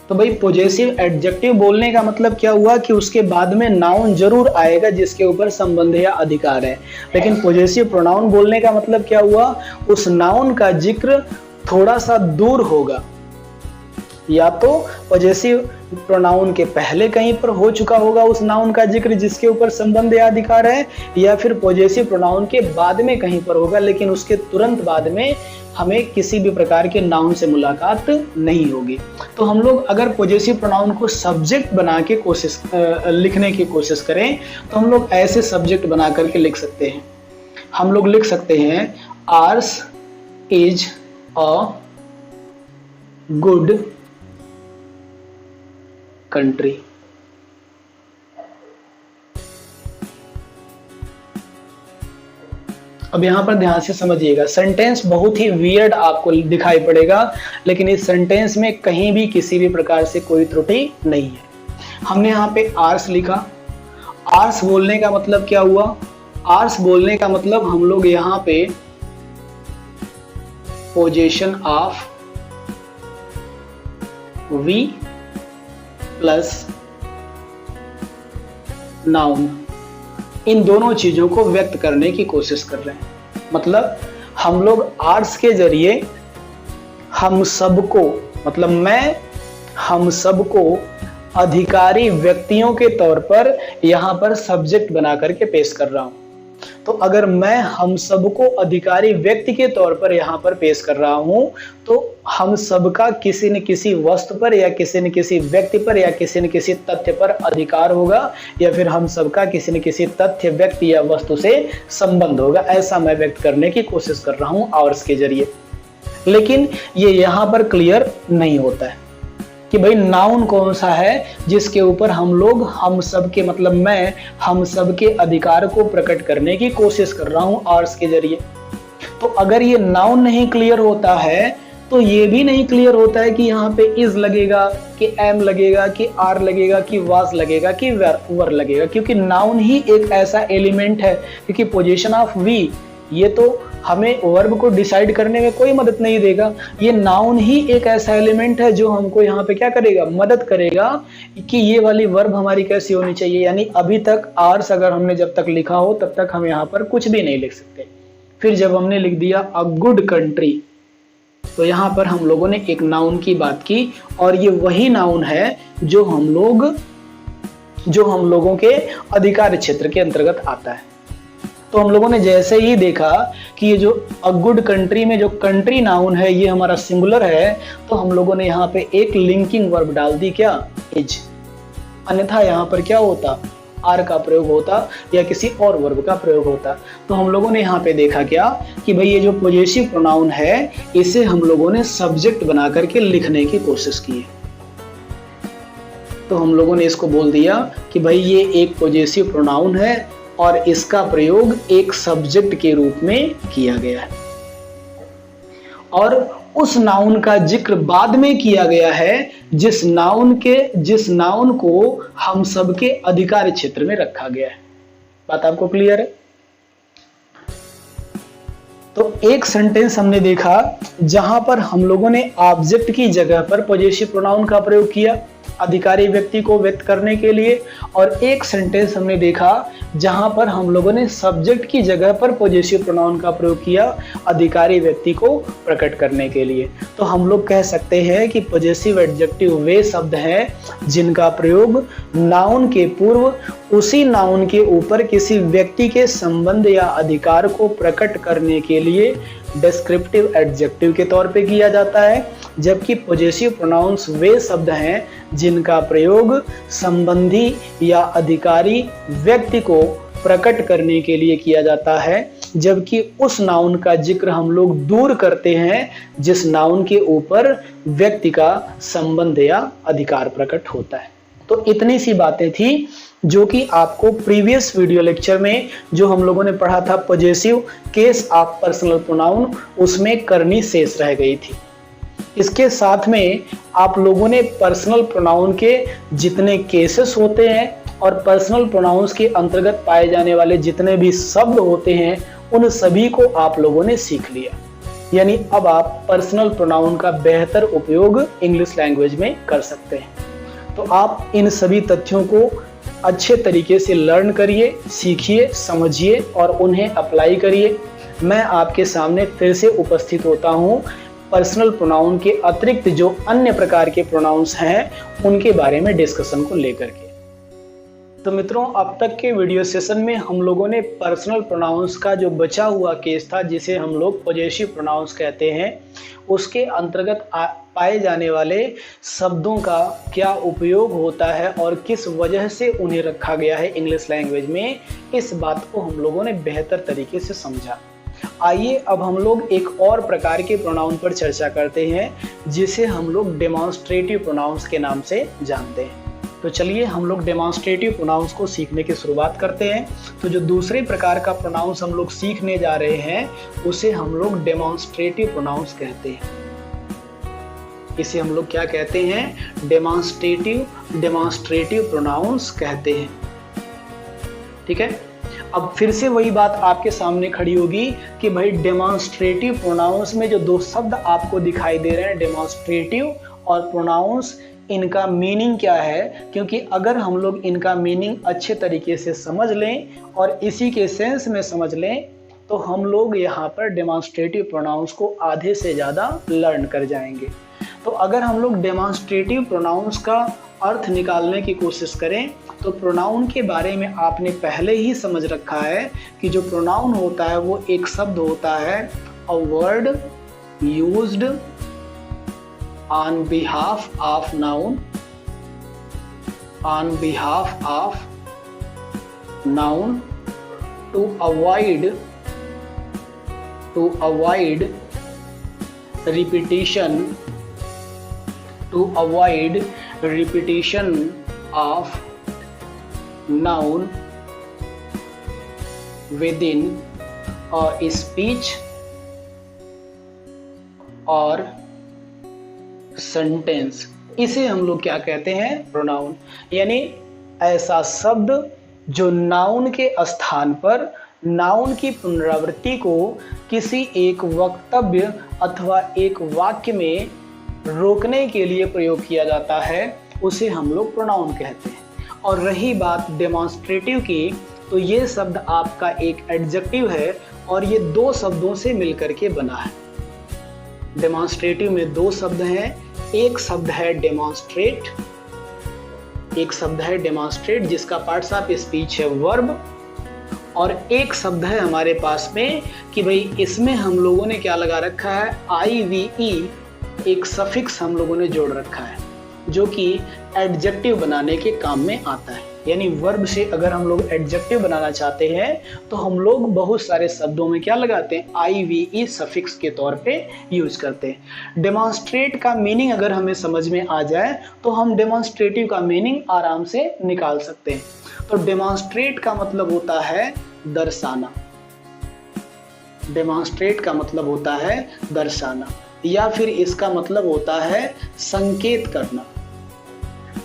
तो भाई पॉजेसिव एडजेक्टिव बोलने का मतलब क्या हुआ कि उसके बाद में नाउन जरूर आएगा जिसके ऊपर संबंध या अधिकार है। लेकिन पॉजेसिव प्रोनाउन बोलने का मतलब क्या हुआ, उस नाउन का जिक्र थोड़ा सा दूर होगा, या तो पॉजेसिव प्रोनाउन के पहले कहीं पर हो चुका होगा उस नाउन का जिक्र जिसके ऊपर संबंध या अधिकार है, या फिर पॉजेसिव प्रोनाउन के बाद में कहीं पर होगा लेकिन उसके तुरंत बाद में हमें किसी भी प्रकार के नाउन से मुलाकात नहीं होगी। तो हम लोग अगर पॉजेसिव प्रोनाउन को सब्जेक्ट बना के लिखने की कोशिश करें तो हम लोग ऐसे सब्जेक्ट बना करके लिख सकते हैं। हम लोग लिख सकते हैं ours is a good country. अब यहां पर ध्यान से समझिएगा, सेंटेंस बहुत ही वियर्ड आपको दिखाई पड़ेगा लेकिन इस सेंटेंस में कहीं भी किसी भी प्रकार से कोई त्रुटि नहीं है। हमने यहाँ पे आर्स लिखा, आर्स बोलने का मतलब क्या हुआ, आर्स बोलने का मतलब हम लोग यहाँ पे position of V plus noun, इन दोनों चीजों को व्यक्त करने की कोशिश कर रहे हैं। मतलब हम लोग आर्ट्स के जरिए हम सबको, मतलब मैं हम सबको अधिकारी व्यक्तियों के तौर पर यहाँ पर सब्जेक्ट बना करके पेश कर रहा हूं। तो अगर मैं हम सबको अधिकारी व्यक्ति के तौर पर यहाँ पर पेश कर रहा हूं, तो हम सबका किसी न किसी वस्तु पर या किसी न किसी व्यक्ति पर या किसी न किसी तथ्य पर अधिकार होगा, या फिर हम सबका किसी न किसी तथ्य, व्यक्ति या वस्तु से संबंध होगा। ऐसा मैं व्यक्त करने की कोशिश कर रहा हूं आवर्स के जरिए। लेकिन ये यहाँ पर क्लियर नहीं होता है कि भाई नाउन कौन सा है जिसके ऊपर हम लोग हम सब के, मतलब मैं हम सब के अधिकार को प्रकट करने की कोशिश कर रहा हूं आर्ट्स के जरिए। तो अगर ये नाउन नहीं क्लियर होता है तो ये भी नहीं क्लियर होता है कि यहाँ पे इज लगेगा, कि एम लगेगा, कि आर लगेगा, कि वाज लगेगा, कि वर लगेगा, क्योंकि नाउन ही एक ऐसा एलिमेंट है। क्योंकि पोजीशन ऑफ वी, ये तो हमें वर्ब को डिसाइड करने में कोई मदद नहीं देगा। ये नाउन ही एक ऐसा एलिमेंट है जो हमको यहाँ पे क्या करेगा, मदद करेगा कि ये वाली वर्ब हमारी कैसी होनी चाहिए। यानी अभी तक आर्स अगर हमने जब तक लिखा हो तब तक हम यहाँ पर कुछ भी नहीं लिख सकते। फिर जब हमने लिख दिया अ गुड कंट्री, तो यहाँ पर हम लोगों ने एक नाउन की बात की, और ये वही नाउन है जो हम लोगों के अधिकार क्षेत्र के अंतर्गत आता है। तो हम लोगों ने जैसे ही देखा कि ये जो अ गुड कंट्री में जो कंट्री नाउन है ये हमारा सिंगुलर है, तो हम लोगों ने यहाँ पे एक लिंकिंग वर्ब डाल दी, क्या, इज। अन्यथा यहाँ पर क्या होता, आर का प्रयोग होता या किसी और वर्ब का प्रयोग होता। तो हम लोगों ने यहाँ पे देखा क्या कि भाई ये जो पॉजेसिव प्रोनाउन है इसे हम लोगों ने सब्जेक्ट बना करके लिखने की कोशिश की है। तो हम लोगों ने इसको बोल दिया कि भाई ये एक पॉजेसिव प्रोनाउन है और इसका प्रयोग एक सब्जेक्ट के रूप में किया गया है, और उस नाउन का जिक्र बाद में किया गया है जिस नाउन को हम सबके अधिकार क्षेत्र में रखा गया है। बात आपको क्लियर है? तो एक सेंटेंस हमने देखा जहां पर हम लोगों ने ऑब्जेक्ट की जगह पर पॉजेसिव प्रोनाउन का प्रयोग किया अधिकारी व्यक्ति को व्यक्त करने के लिए, और एक सेंटेंस हमने देखा जहां पर हम लोगों ने सब्जेक्ट की जगह पर पॉजेसिव प्रोनाउन का प्रयोग किया अधिकारी व्यक्ति को प्रकट करने के लिए। तो हम लोग कह सकते हैं कि पॉजेसिव एडजेक्टिव वे शब्द हैं जिनका प्रयोग नाउन के पूर्व उसी नाउन के ऊपर किसी व्यक्ति के संबंध या अधिकार को प्रकट करने के लिए डिस्क्रिप्टिव एडजेक्टिव के तौर पे किया जाता है, जबकि पॉजेसिव प्रोनाउंस वे शब्द हैं जिनका प्रयोग संबंधी या अधिकारी व्यक्ति को प्रकट करने के लिए किया जाता है, जबकि उस नाउन का जिक्र हम लोग दूर करते हैं जिस नाउन के ऊपर व्यक्ति का संबंध या अधिकार प्रकट होता है। तो इतनी सी बातें थी जो कि आपको प्रीवियस वीडियो लेक्चर में जो हम लोगों ने पढ़ा था possessive case of personal pronoun, उसमें करनी शेष रह गई थी। इसके साथ में आप लोगों ने पर्सनल प्रोनाउन के जितने केसेस होते हैं और पर्सनल प्रोनाउंस के अंतर्गत पाए जाने वाले जितने भी शब्द होते हैं उन सभी को आप लोगों ने सीख लिया। यानी अब आप पर्सनल प्रोनाउन का बेहतर उपयोग इंग्लिश लैंग्वेज में कर सकते हैं। तो आप इन सभी तथ्यों को अच्छे तरीके से लर्न करिए, सीखिए, समझिए और उन्हें अप्लाई करिए। मैं आपके सामने फिर से उपस्थित होता हूँ पर्सनल प्रोनाउन के अतिरिक्त जो अन्य प्रकार के प्रोनाउंस हैं उनके बारे में डिस्कशन को लेकर के। तो मित्रों, अब तक के वीडियो सेशन में हम लोगों ने पर्सनल प्रोनाउंस का जो बचा हुआ केस था जिसे हम लोग पॉजेसिव प्रोनाउंस कहते हैं, उसके अंतर्गत पाए जाने वाले शब्दों का क्या उपयोग होता है और किस वजह से उन्हें रखा गया है इंग्लिश लैंग्वेज में, इस बात को हम लोगों ने बेहतर तरीके से समझा। आइए अब हम लोग एक और प्रकार के प्रोनाउन पर चर्चा करते हैं जिसे हम लोग डेमोन्स्ट्रेटिव प्रोनाउंस के नाम से जानते हैं। तो चलिए हम लोग डेमोन्स्ट्रेटिव प्रोनाउंस को सीखने की शुरुआत करते हैं। तो जो दूसरे प्रकार का प्रोनाउंस हम लोग सीखने जा रहे हैं उसे हम लोग डेमोन्स्ट्रेटिव प्रोनाउंस कहते हैं। इसे हम लोग क्या कहते हैं? डेमोन्स्ट्रेटिव प्रोनाउंस कहते हैं। ठीक है, अब फिर से वही बात आपके सामने खड़ी होगी कि भाई डेमोन्स्ट्रेटिव प्रोनाउंस में जो दो शब्द आपको दिखाई दे रहे हैं, डेमोन्स्ट्रेटिव और प्रोनाउंस इनका मीनिंग क्या है, क्योंकि अगर हम लोग इनका मीनिंग अच्छे तरीके से समझ लें और इसी के सेंस में समझ लें तो हम लोग यहाँ पर डेमॉन्स्ट्रेटिव प्रोनाउंस को आधे से ज़्यादा लर्न कर जाएंगे। तो अगर हम लोग डेमॉन्स्ट्रेटिव प्रोनाउंस का अर्थ निकालने की कोशिश करें तो प्रोनाउन के बारे में आपने पहले ही समझ रखा है कि जो प्रोनाउन होता है वो एक शब्द होता है, a word used on behalf of noun, on behalf of noun to avoid repetition of noun within a speech और सेंटेंस। इसे हम लोग क्या कहते हैं, प्रोनाउन। यानी ऐसा शब्द जो नाउन के स्थान पर नाउन की पुनरावृत्ति को किसी एक वक्तव्य अथवा एक वाक्य में रोकने के लिए प्रयोग किया जाता है, उसे हम लोग प्रोनाउन कहते हैं। और रही बात डेमॉन्स्ट्रेटिव की, तो ये शब्द आपका एक एडजेक्टिव है और ये दो शब्दों से मिलकर के बना है। डेमॉन्स्ट्रेटिव में दो शब्द हैं, एक शब्द है डेमॉन्स्ट्रेट, एक शब्द है डेमॉन्स्ट्रेट जिसका पार्ट्स ऑफ स्पीच है वर्ब, और एक शब्द है हमारे पास में कि भाई इसमें हम लोगों ने क्या लगा रखा है, IVE, एक सफिक्स हम लोगों ने जोड़ रखा है जो कि एडजेक्टिव बनाने के काम में आता है। यानी वर्ब से अगर हम लोग एडजेक्टिव बनाना चाहते हैं तो हम लोग बहुत सारे शब्दों में क्या लगाते हैं, IVE सफिक्स के तौर पे यूज करते हैं। डेमॉन्स्ट्रेट का मीनिंग अगर हमें समझ में आ जाए तो हम डेमॉन्स्ट्रेटिव का मीनिंग आराम से निकाल सकते हैं। तो डेमॉन्स्ट्रेट का मतलब होता है दर्शाना, डेमॉन्स्ट्रेट का मतलब होता है दर्शाना, या फिर इसका मतलब होता है संकेत करना,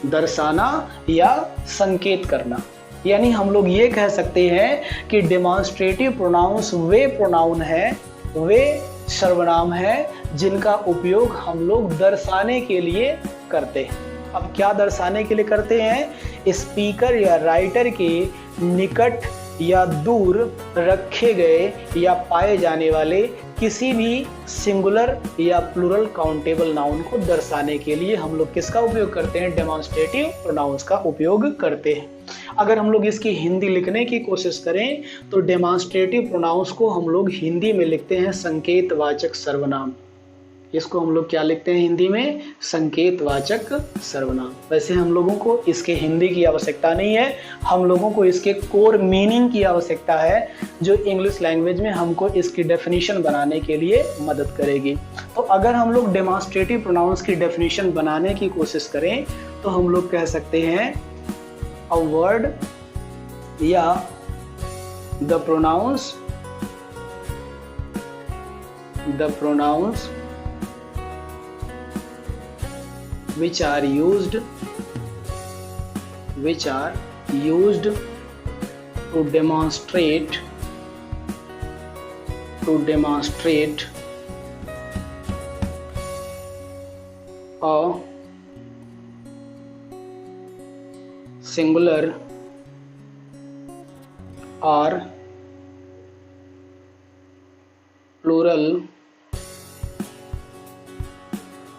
दर्शाना या संकेत करना। यानी हम लोग ये कह सकते हैं कि डेमॉन्स्ट्रेटिव प्रोनाउंस वे प्रोनाउन है, वे सर्वनाम है जिनका उपयोग हम लोग दर्शाने के लिए करते हैं। अब क्या दर्शाने के लिए करते हैं, स्पीकर या राइटर के निकट या दूर रखे गए या पाए जाने वाले किसी भी सिंगुलर या प्लूरल काउंटेबल नाउन को दर्शाने के लिए हम लोग किसका उपयोग करते हैं, डेमॉन्स्ट्रेटिव प्रोनाउंस का उपयोग करते हैं। अगर हम लोग इसकी हिंदी लिखने की कोशिश करें तो डेमॉन्स्ट्रेटिव प्रोनाउंस को हम लोग हिंदी में लिखते हैं संकेतवाचक सर्वनाम। इसको हम लोग क्या लिखते हैं हिंदी में, संकेतवाचक सर्वनाम। वैसे हम लोगों को इसके हिंदी की आवश्यकता नहीं है, हम लोगों को इसके कोर मीनिंग की आवश्यकता है जो इंग्लिश लैंग्वेज में हमको इसकी डेफिनेशन बनाने के लिए मदद करेगी। तो अगर हम लोग डेमॉन्स्ट्रेटिव प्रोनाउंस की डेफिनेशन बनाने की कोशिश करें तो हम लोग कह सकते हैं अ वर्ड या the pronounce which are used to demonstrate a singular or plural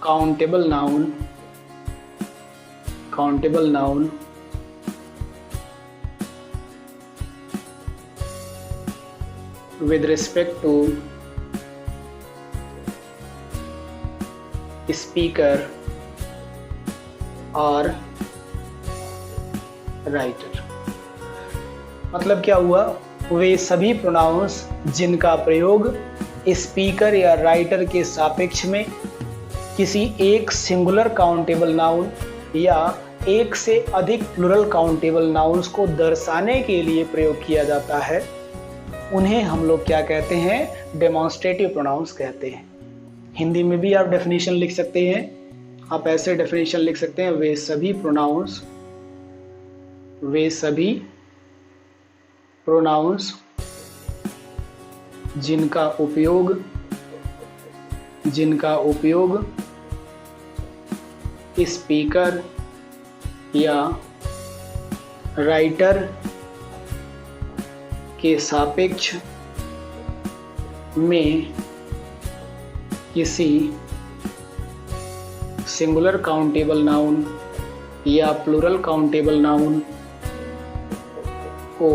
countable noun with respect to speaker और राइटर। मतलब क्या हुआ, वे सभी प्रोनाउंस जिनका प्रयोग स्पीकर या राइटर के सापेक्ष में किसी एक सिंगुलर काउंटेबल नाउन या एक से अधिक प्लूरल काउंटेबल नाउन्स को दर्शाने के लिए प्रयोग किया जाता है, उन्हें हम लोग क्या कहते हैं, डेमॉन्स्ट्रेटिव प्रोनाउंस कहते हैं। हिंदी में भी आप डेफिनेशन लिख सकते हैं, आप ऐसे डेफिनेशन लिख सकते हैं, वे सभी प्रोनाउंस जिनका उपयोग स्पीकर या राइटर के सापेक्ष में किसी सिंगुलर काउंटेबल नाउन या प्लूरल काउंटेबल नाउन को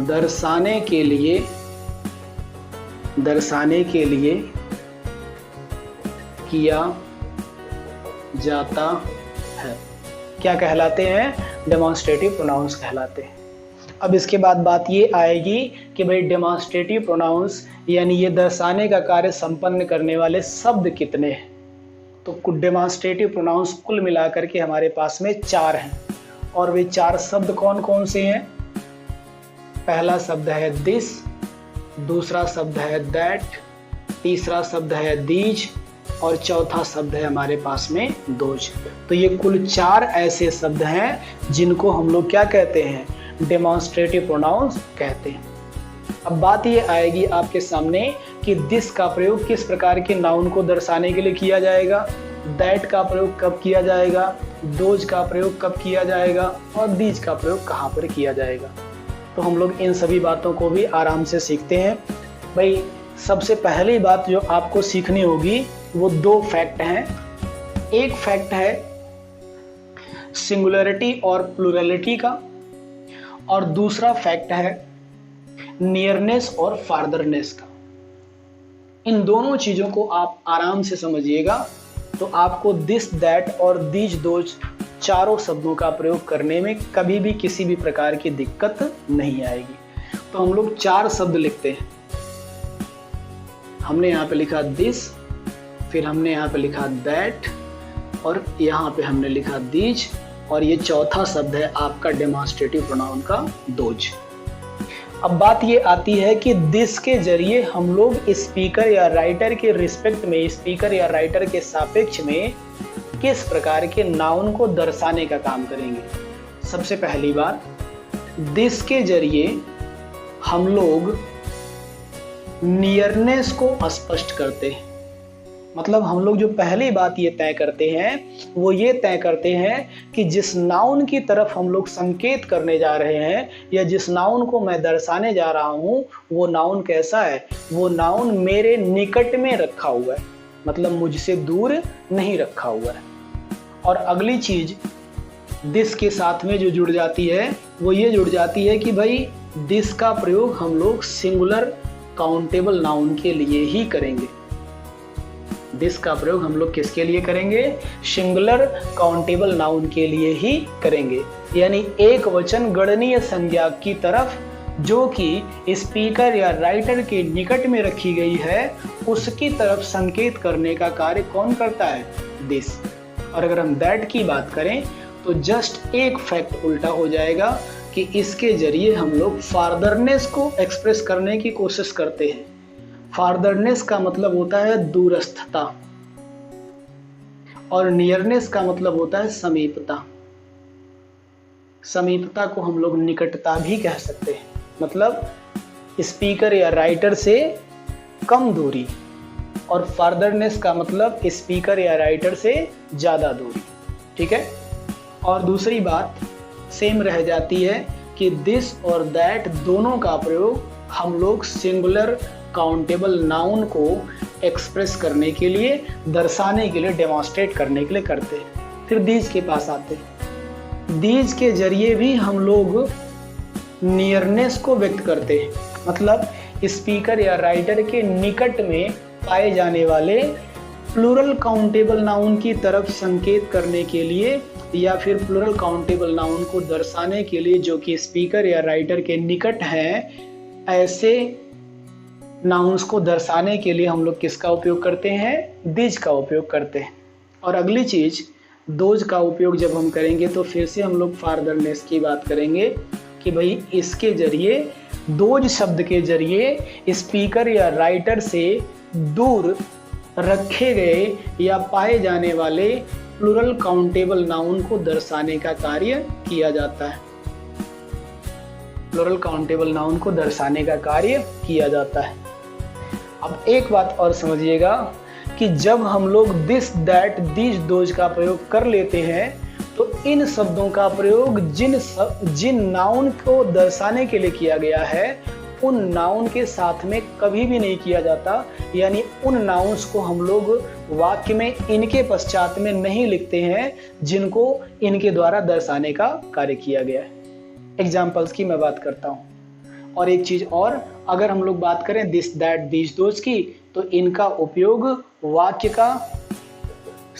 दर्शाने के लिए किया जाता है। क्या कहलाते हैं? डेमोन्स्ट्रेटिव प्रोनाउंस कहलाते हैं। अब इसके बाद बात ये आएगी कि भाई डेमोन्स्ट्रेटिव प्रोनाउंस यानी ये दर्शाने का कार्य संपन्न करने वाले शब्द कितने हैं। तो डेमोन्स्ट्रेटिव प्रोनाउंस कुल मिलाकर के हमारे पास में 4 हैं, और वे 4 शब्द कौन कौन से हैं? पहला शब्द है दिस, दूसरा शब्द है दैट, तीसरा शब्द है दीज और चौथा शब्द है हमारे पास में दोज। तो ये कुल 4 ऐसे शब्द हैं जिनको हम लोग क्या कहते हैं? डेमोन्स्ट्रेटिव प्रोनाउंस कहते हैं। अब बात ये आएगी आपके सामने कि दिस का प्रयोग किस प्रकार के नाउन को दर्शाने के लिए किया जाएगा, दैट का प्रयोग कब किया जाएगा, दोज का प्रयोग कब किया जाएगा और दीज का प्रयोग कहाँ पर किया जाएगा। तो हम लोग इन सभी बातों को भी आराम से सीखते हैं। भाई सबसे पहली बात जो आपको सीखनी होगी वो 2 फैक्ट हैं। एक फैक्ट है सिंगुलरिटी और प्लूरलिटी का, और दूसरा फैक्ट है नियरनेस और फार्दरनेस का। इन दोनों चीजों को आप आराम से समझिएगा तो आपको दिस, दैट और दीज, दोज 4 शब्दों का प्रयोग करने में कभी भी किसी भी प्रकार की दिक्कत नहीं आएगी। तो हम लोग 4 शब्द लिखते हैं। हमने यहाँ पे लिखा दिस, फिर हमने यहाँ पे लिखा दैट और यहाँ पे हमने लिखा दीज, और ये चौथा शब्द है आपका डेमोन्स्ट्रेटिव प्रोनाउन का दोज। अब बात ये आती है कि दिस के जरिए हम लोग स्पीकर या राइटर के रिस्पेक्ट में, स्पीकर या राइटर के सापेक्ष में किस प्रकार के नाउन को दर्शाने का काम करेंगे। सबसे पहली बात, दिस के जरिए हम लोग नियरनेस को स्पष्ट करते हैं। मतलब हम लोग जो पहली बात ये तय करते हैं वो ये तय करते हैं कि जिस नाउन की तरफ हम लोग संकेत करने जा रहे हैं या जिस नाउन को मैं दर्शाने जा रहा हूँ वो नाउन कैसा है, वो नाउन मेरे निकट में रखा हुआ है, मतलब मुझसे दूर नहीं रखा हुआ है। और अगली चीज दिस के साथ में जो जुड़ जाती है वो ये जुड़ जाती है कि भाई दिस का प्रयोग हम लोग सिंगुलर काउंटेबल नाउन के लिए ही करेंगे। दिस का प्रयोग हम लोग किसके लिए करेंगे? सिंगुलर काउंटेबल नाउन के लिए ही करेंगे, यानी एक वचन गणनीय संज्ञा की तरफ जो कि स्पीकर या राइटर के निकट में रखी गई है उसकी तरफ संकेत करने का कार्य कौन करता है? दिस। और अगर हम दैट की बात करें तो जस्ट एक फैक्ट उल्टा हो जाएगा कि इसके जरिए हम लोग फार्दरनेस को एक्सप्रेस करने की कोशिश करते हैं। फार्दरनेस का मतलब होता है दूरस्थता और नियरनेस का मतलब होता है समीपता। समीपता को हम लोग निकटता भी कह सकते हैं, मतलब स्पीकर या राइटर से कम दूरी, और फार्दरनेस का मतलब स्पीकर या राइटर से ज़्यादा दूरी। ठीक है। और दूसरी बात सेम रह जाती है कि दिस और दैट दोनों का प्रयोग हम लोग सिंगुलर काउंटेबल नाउन को एक्सप्रेस करने के लिए, दर्शाने के लिए, डेमोन्स्ट्रेट करने के लिए करते हैं। फिर दीज के पास आते हैं। दीज के जरिए भी हम लोग नियरनेस को व्यक्त करते हैं, मतलब स्पीकर या राइटर के निकट में पाए जाने वाले प्लूरल काउंटेबल नाउन की तरफ संकेत करने के लिए या फिर प्लूरल काउंटेबल नाउन को दर्शाने के लिए जो कि स्पीकर या राइटर के निकट हैं, ऐसे नाउन्स को दर्शाने के लिए हम लोग किसका उपयोग करते हैं? दिज का उपयोग करते हैं। और अगली चीज दोज का उपयोग जब हम करेंगे तो फिर से हम लोग फार्दरनेस की बात करेंगे कि भाई इसके जरिए, दोज शब्द के जरिए स्पीकर या राइटर से दूर रखे गए या पाए जाने वाले प्लूरल काउंटेबल नाउन को दर्शाने का कार्य किया जाता है। प्लूरल काउंटेबल नाउन को दर्शाने का कार्य किया जाता है। अब एक बात और समझिएगा कि जब हम लोग दिस दैट दीज दोज का प्रयोग कर लेते हैं तो इन शब्दों का प्रयोग जिन नाउन को दर्शाने के लिए किया गया है उन नाउन के साथ में कभी भी नहीं किया जाता, यानी उन नाउन्स को हम लोग वाक्य में इनके पश्चात में नहीं लिखते हैं जिनको इनके द्वारा दर्शाने का कार्य किया गया है। एग्जाम्पल्स की मैं बात करता हूँ। और एक चीज और, अगर हम लोग बात करें दिस दैट दीज दोज की, तो इनका उपयोग वाक्य का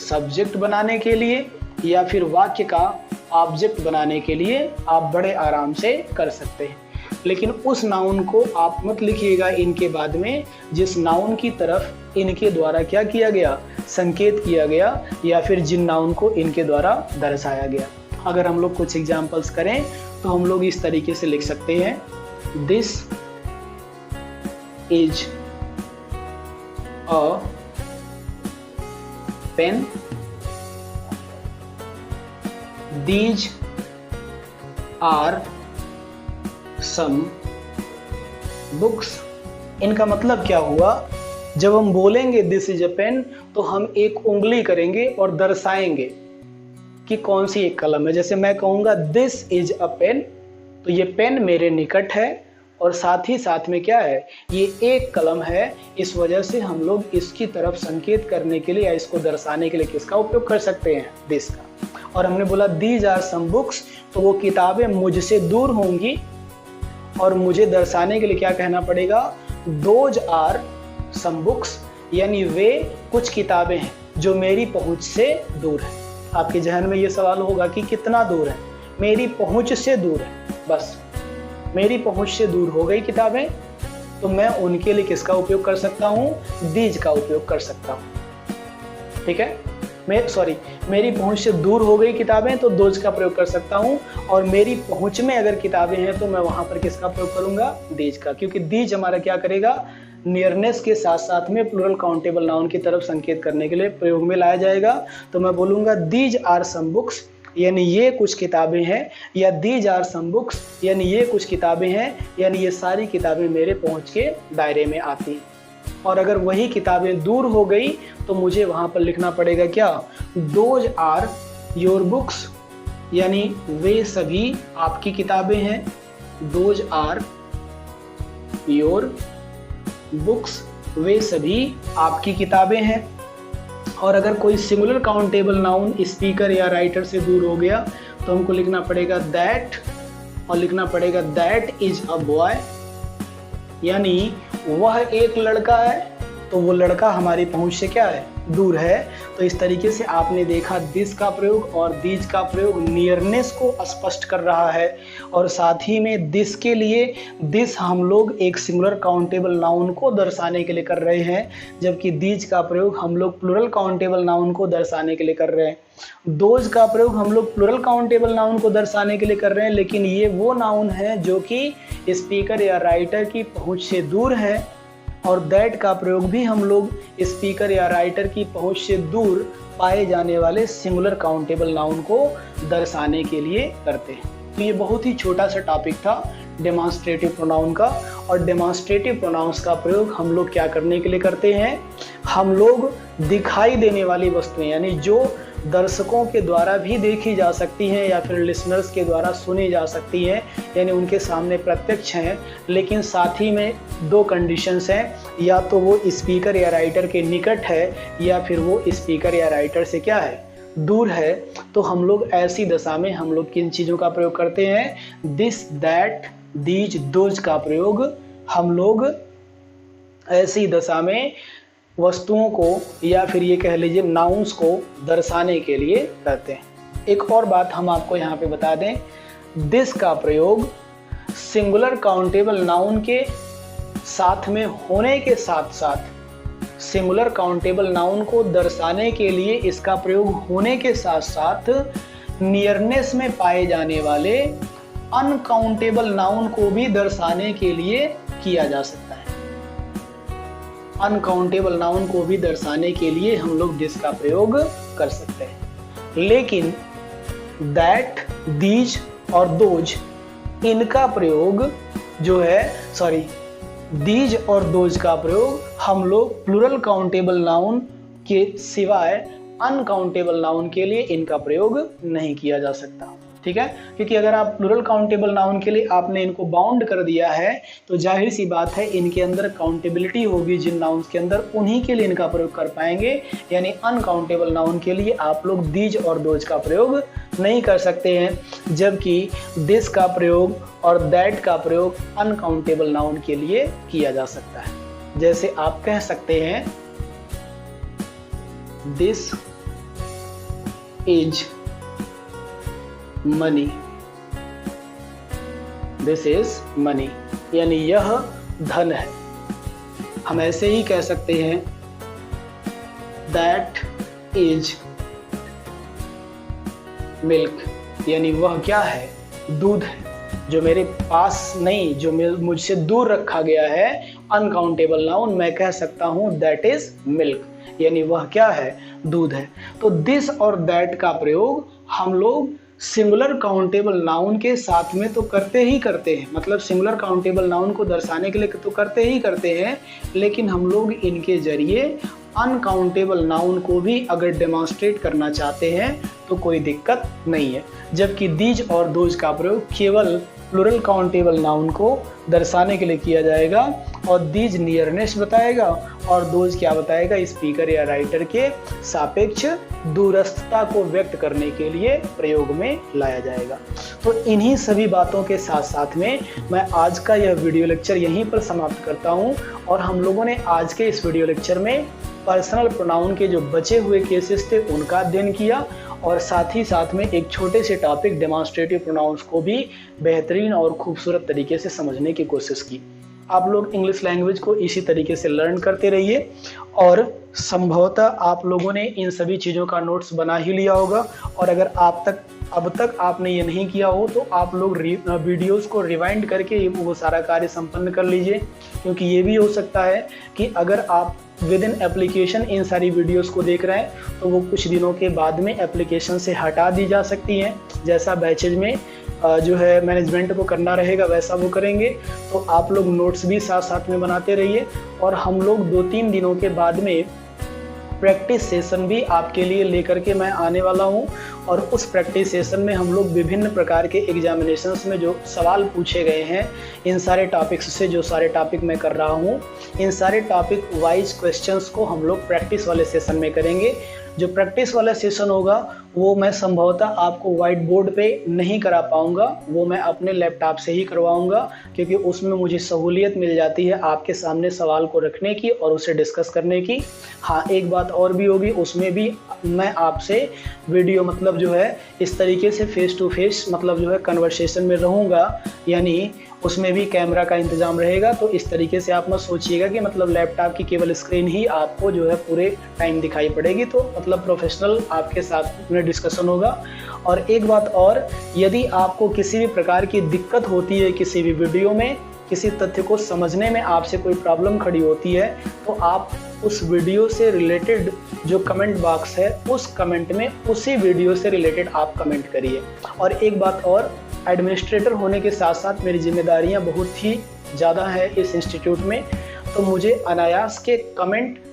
सब्जेक्ट बनाने के लिए या फिर वाक्य का ऑब्जेक्ट बनाने के लिए आप बड़े आराम से कर सकते हैं। लेकिन उस नाउन को आप मत लिखिएगा इनके बाद में जिस नाउन की तरफ इनके द्वारा क्या किया गया, संकेत किया गया, या फिर जिन नाउन को इनके द्वारा दर्शाया गया। अगर हम लोग कुछ एग्जाम्पल्स करें तो हम लोग इस तरीके से लिख सकते हैं, this is a pen, these are some books. इनका मतलब क्या हुआ, जब हम बोलेंगे दिस इज अ पेन तो हम एक उंगली करेंगे और दर्शाएंगे कि कौन सी एक कलम है। जैसे मैं कहूंगा दिस इज अ पेन, तो ये पेन मेरे निकट है और साथ ही साथ में क्या है, ये एक कलम है। इस वजह से हम लोग इसकी तरफ संकेत करने के लिए या इसको दर्शाने के लिए किसका उपयोग कर सकते हैं, दिस का। और हमने बोला दीज आर सम बुक्स, तो वो किताबें मुझसे दूर होंगी और मुझे दर्शाने के लिए क्या कहना पड़ेगा, दोज आर सम बुक्स, यानी वे कुछ किताबें हैं जो मेरी पहुंच से दूर है। आपके जहन में ये सवाल होगा कि कितना दूर है, मेरी पहुंच से दूर है, बस मेरी पहुंच से दूर हो गई किताबें, तो मैं उनके लिए किसका उपयोग कर सकता हूं, दीज का उपयोग कर सकता हूं। ठीक है, मेरी पहुंच से दूर हो गई किताबें तो दोज का प्रयोग कर सकता हूं, और मेरी पहुंच में अगर किताबें हैं तो मैं वहां पर किसका प्रयोग करूंगा, दीज का, क्योंकि दीज हमारा क्या करेगा, नियरनेस के साथ साथ में प्लूरल काउंटेबल नाउन की तरफ संकेत करने के लिए प्रयोग में लाया जाएगा। तो मैं बोलूंगा दीज आर सम बुक्स, यानी ये कुछ किताबें हैं, या दीज आर सम बुक्स यानी ये कुछ किताबें हैं, यानी ये सारी किताबें मेरे पहुंच के दायरे में आती हैं। और अगर वही किताबें दूर हो गई तो मुझे वहां पर लिखना पड़ेगा क्या, दोज आर योर बुक्स, यानी वे सभी आपकी किताबें हैं, दोज आर योर बुक्स, वे सभी आपकी किताबें हैं। और अगर कोई सिंगुलर काउंटेबल नाउन स्पीकर या राइटर से दूर हो गया तो हमको लिखना पड़ेगा दैट, और लिखना पड़ेगा दैट इज अ बॉय, यानी वह एक लड़का है, तो वो लड़का हमारी पहुंच से क्या है, दूर है। तो इस तरीके से आपने देखा दिस का प्रयोग और दीज का प्रयोग नियरनेस को स्पष्ट कर रहा है, और साथ ही में दिस के लिए दिस हम लोग एक सिंगुलर काउंटेबल नाउन को दर्शाने के लिए कर रहे हैं, जबकि दीज का प्रयोग हम लोग प्लूरल काउंटेबल नाउन को दर्शाने के लिए कर रहे हैं। दोज का प्रयोग हम लोग प्लूरल काउंटेबल नाउन को दर्शाने के लिए कर रहे हैं, लेकिन ये वो नाउन है जो कि स्पीकर या राइटर की पहुंच से दूर है। और दैट का प्रयोग भी हम लोग स्पीकर या राइटर की पहुंच से दूर पाए जाने वाले सिंगुलर काउंटेबल नाउन को दर्शाने के लिए करते हैं। तो ये बहुत ही छोटा सा टॉपिक था डेमॉन्स्ट्रेटिव प्रोनाउन का। और डेमॉन्स्ट्रेटिव प्रोनाउंस का प्रयोग हम लोग क्या करने के लिए करते हैं, हम लोग दिखाई देने वाली वस्तुएं, यानी जो दर्शकों के द्वारा भी देखी जा सकती हैं या फिर लिसनर्स के द्वारा सुनी जा सकती हैं, यानी उनके सामने प्रत्यक्ष हैं, लेकिन साथ ही में दो कंडीशंस हैं, या तो वो स्पीकर या राइटर के निकट है या फिर वो स्पीकर या राइटर से क्या है, दूर है। तो हम लोग ऐसी दशा में हम लोग किन चीज़ों का प्रयोग करते हैं, दिस दैट दीज दोज का प्रयोग हम लोग ऐसी दशा में वस्तुओं को या फिर ये कह लीजिए नाउन्स को दर्शाने के लिए करते हैं। एक और बात हम आपको यहाँ पे बता दें, दिस का प्रयोग सिंगुलर काउंटेबल नाउन के साथ में होने के साथ साथ सिंगुलर काउंटेबल नाउन को दर्शाने के लिए इसका प्रयोग होने के साथ साथ नियरनेस में पाए जाने वाले अनकाउंटेबल नाउन को भी दर्शाने के लिए किया जा सकता है। अनकाउंटेबल नाउन को भी दर्शाने के लिए हम लोग दिस का प्रयोग कर सकते हैं। लेकिन दैट, दीज और दोज, इनका प्रयोग जो है दीज और दोज का प्रयोग हम लोग प्लूरल काउंटेबल नाउन के सिवाय अनकाउंटेबल नाउन के लिए इनका प्रयोग नहीं किया जा सकता। ठीक है, क्योंकि अगर आप प्लूरल काउंटेबल नाउन के लिए आपने इनको बाउंड कर दिया है तो जाहिर सी बात है इनके अंदर काउंटेबिलिटी होगी जिन नाउन्स के अंदर, उन्हीं के लिए इनका प्रयोग कर पाएंगे। यानी अनकाउंटेबल नाउन के लिए आप लोग दीज और दोज का प्रयोग नहीं कर सकते हैं, जबकि दिस का प्रयोग और दैट का प्रयोग अनकाउंटेबल नाउन के लिए किया जा सकता है। जैसे आप कह सकते हैं this is money, this is money, यानी यह धन है। हम ऐसे ही कह सकते हैं दैट इज मिल्क, यानी वह क्या है, दूध है, जो मेरे पास नहीं, जो मुझसे दूर रखा गया है, अनकाउंटेबल नाउन, मैं कह सकता हूं दैट इज मिल्क, यानी वह क्या है, दूध है। तो दिस और दैट का प्रयोग हम लोग सिंगुलर काउंटेबल नाउन के साथ में तो करते ही करते हैं, मतलब सिंगुलर काउंटेबल नाउन को दर्शाने के लिए तो करते ही करते हैं, लेकिन हम लोग इनके जरिए अनकाउंटेबल नाउन को भी अगर डेमोन्स्ट्रेट करना चाहते हैं तो कोई दिक्कत नहीं है। जबकि दीज और दोज का प्रयोग केवल प्लूरल काउंटेबल नाउन को दर्शाने के लिए किया जाएगा, और दीज नियरनेस बताएगा और दोज क्या बताएगा, स्पीकर या राइटर के सापेक्ष दूरस्थता को व्यक्त करने के लिए प्रयोग में लाया जाएगा। तो इन्हीं सभी बातों के साथ साथ में मैं आज का यह वीडियो लेक्चर यहीं पर समाप्त करता हूं, और हम लोगों ने आज के इस वीडियो लेक्चर में पर्सनल प्रोनाउन के जो बचे हुए केसेस थे उनका अध्ययन किया, और साथ ही साथ में एक छोटे से टॉपिक डेमोन्स्ट्रेटिव प्रोनाउंस को भी बेहतरीन और खूबसूरत तरीके से समझने की कोशिश की। आप लोग इंग्लिश लैंग्वेज को इसी तरीके से लर्न करते रहिए, और संभवतः आप लोगों ने इन सभी चीज़ों का नोट्स बना ही लिया होगा, और अगर अब तक आपने ये नहीं किया हो तो आप लोग वीडियोस को रिवाइंड करके वो सारा कार्य संपन्न कर लीजिए, क्योंकि ये भी हो सकता है कि अगर आप विद इन एप्लीकेशन इन सारी वीडियोस को देख रहे हैं तो वो कुछ दिनों के बाद में एप्लीकेशन से हटा दी जा सकती हैं। जैसा बैचेज में जो है मैनेजमेंट को करना रहेगा वैसा वो करेंगे। तो आप लोग नोट्स भी साथ साथ में बनाते रहिए, और हम लोग 2-3 दिनों के बाद में प्रैक्टिस सेशन भी आपके लिए लेकर के मैं आने वाला हूं, और उस प्रैक्टिस सेशन में हम लोग विभिन्न प्रकार के एग्जामिनेशंस में जो सवाल पूछे गए हैं इन सारे टॉपिक्स से, जो सारे टॉपिक मैं कर रहा हूं, इन सारे टॉपिक वाइज क्वेश्चंस को हम लोग प्रैक्टिस वाले सेशन में करेंगे। जो प्रैक्टिस वाला सेशन होगा वो मैं संभवतः आपको व्हाइट बोर्ड पे नहीं करा पाऊंगा, वो मैं अपने लैपटॉप से ही करवाऊंगा, क्योंकि उसमें मुझे सहूलियत मिल जाती है आपके सामने सवाल को रखने की और उसे डिस्कस करने की। हाँ, एक बात और भी होगी, उसमें भी मैं आपसे वीडियो मतलब जो है इस तरीके से फेस टू फेस मतलब जो है कन्वर्सेशन में रहूँगा, यानी उसमें भी कैमरा का इंतजाम रहेगा। तो इस तरीके से आप मत सोचिएगा कि मतलब लैपटॉप की केवल स्क्रीन ही आपको जो है पूरे टाइम दिखाई पड़ेगी, तो मतलब प्रोफेशनल आपके साथ में डिस्कशन होगा। और एक बात और, यदि आपको किसी भी प्रकार की दिक्कत होती है किसी भी वीडियो में, किसी तथ्य को समझने में आपसे कोई प्रॉब्लम खड़ी होती है, तो आप उस वीडियो से रिलेटेड जो कमेंट बॉक्स है उस कमेंट में उसी वीडियो से रिलेटेड आप कमेंट करिए। और एक बात और, एडमिनिस्ट्रेटर होने के साथ साथ मेरी जिम्मेदारियां बहुत ही ज़्यादा है इस इंस्टीट्यूट में, तो मुझे अनायास के कमेंट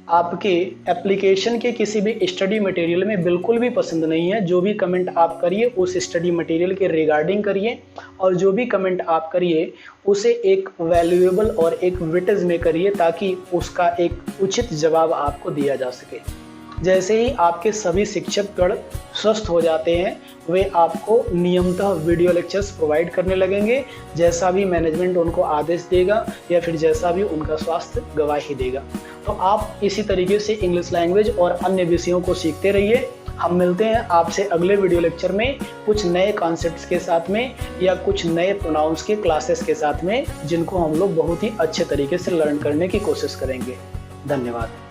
आपके एप्लीकेशन के किसी भी स्टडी मटेरियल में बिल्कुल भी पसंद नहीं है। जो भी कमेंट आप करिए उस स्टडी मटेरियल के रिगार्डिंग करिए, और जो भी कमेंट आप करिए उसे एक वैल्यूएबल और एक विटेज में करिए, ताकि उसका एक उचित जवाब आपको दिया जा सके। जैसे ही आपके सभी शिक्षकगण स्वस्थ हो जाते हैं, वे आपको नियमतः वीडियो लेक्चर्स प्रोवाइड करने लगेंगे, जैसा भी मैनेजमेंट उनको आदेश देगा या फिर जैसा भी उनका स्वास्थ्य गवाही देगा। तो आप इसी तरीके से इंग्लिश लैंग्वेज और अन्य विषयों को सीखते रहिए। हम मिलते हैं आपसे अगले वीडियो लेक्चर में कुछ नए कॉन्सेप्ट्स के साथ में, या कुछ नए प्रोनाउंस के क्लासेस के साथ में, जिनको हम लोग बहुत ही अच्छे तरीके से लर्न करने की कोशिश करेंगे। धन्यवाद।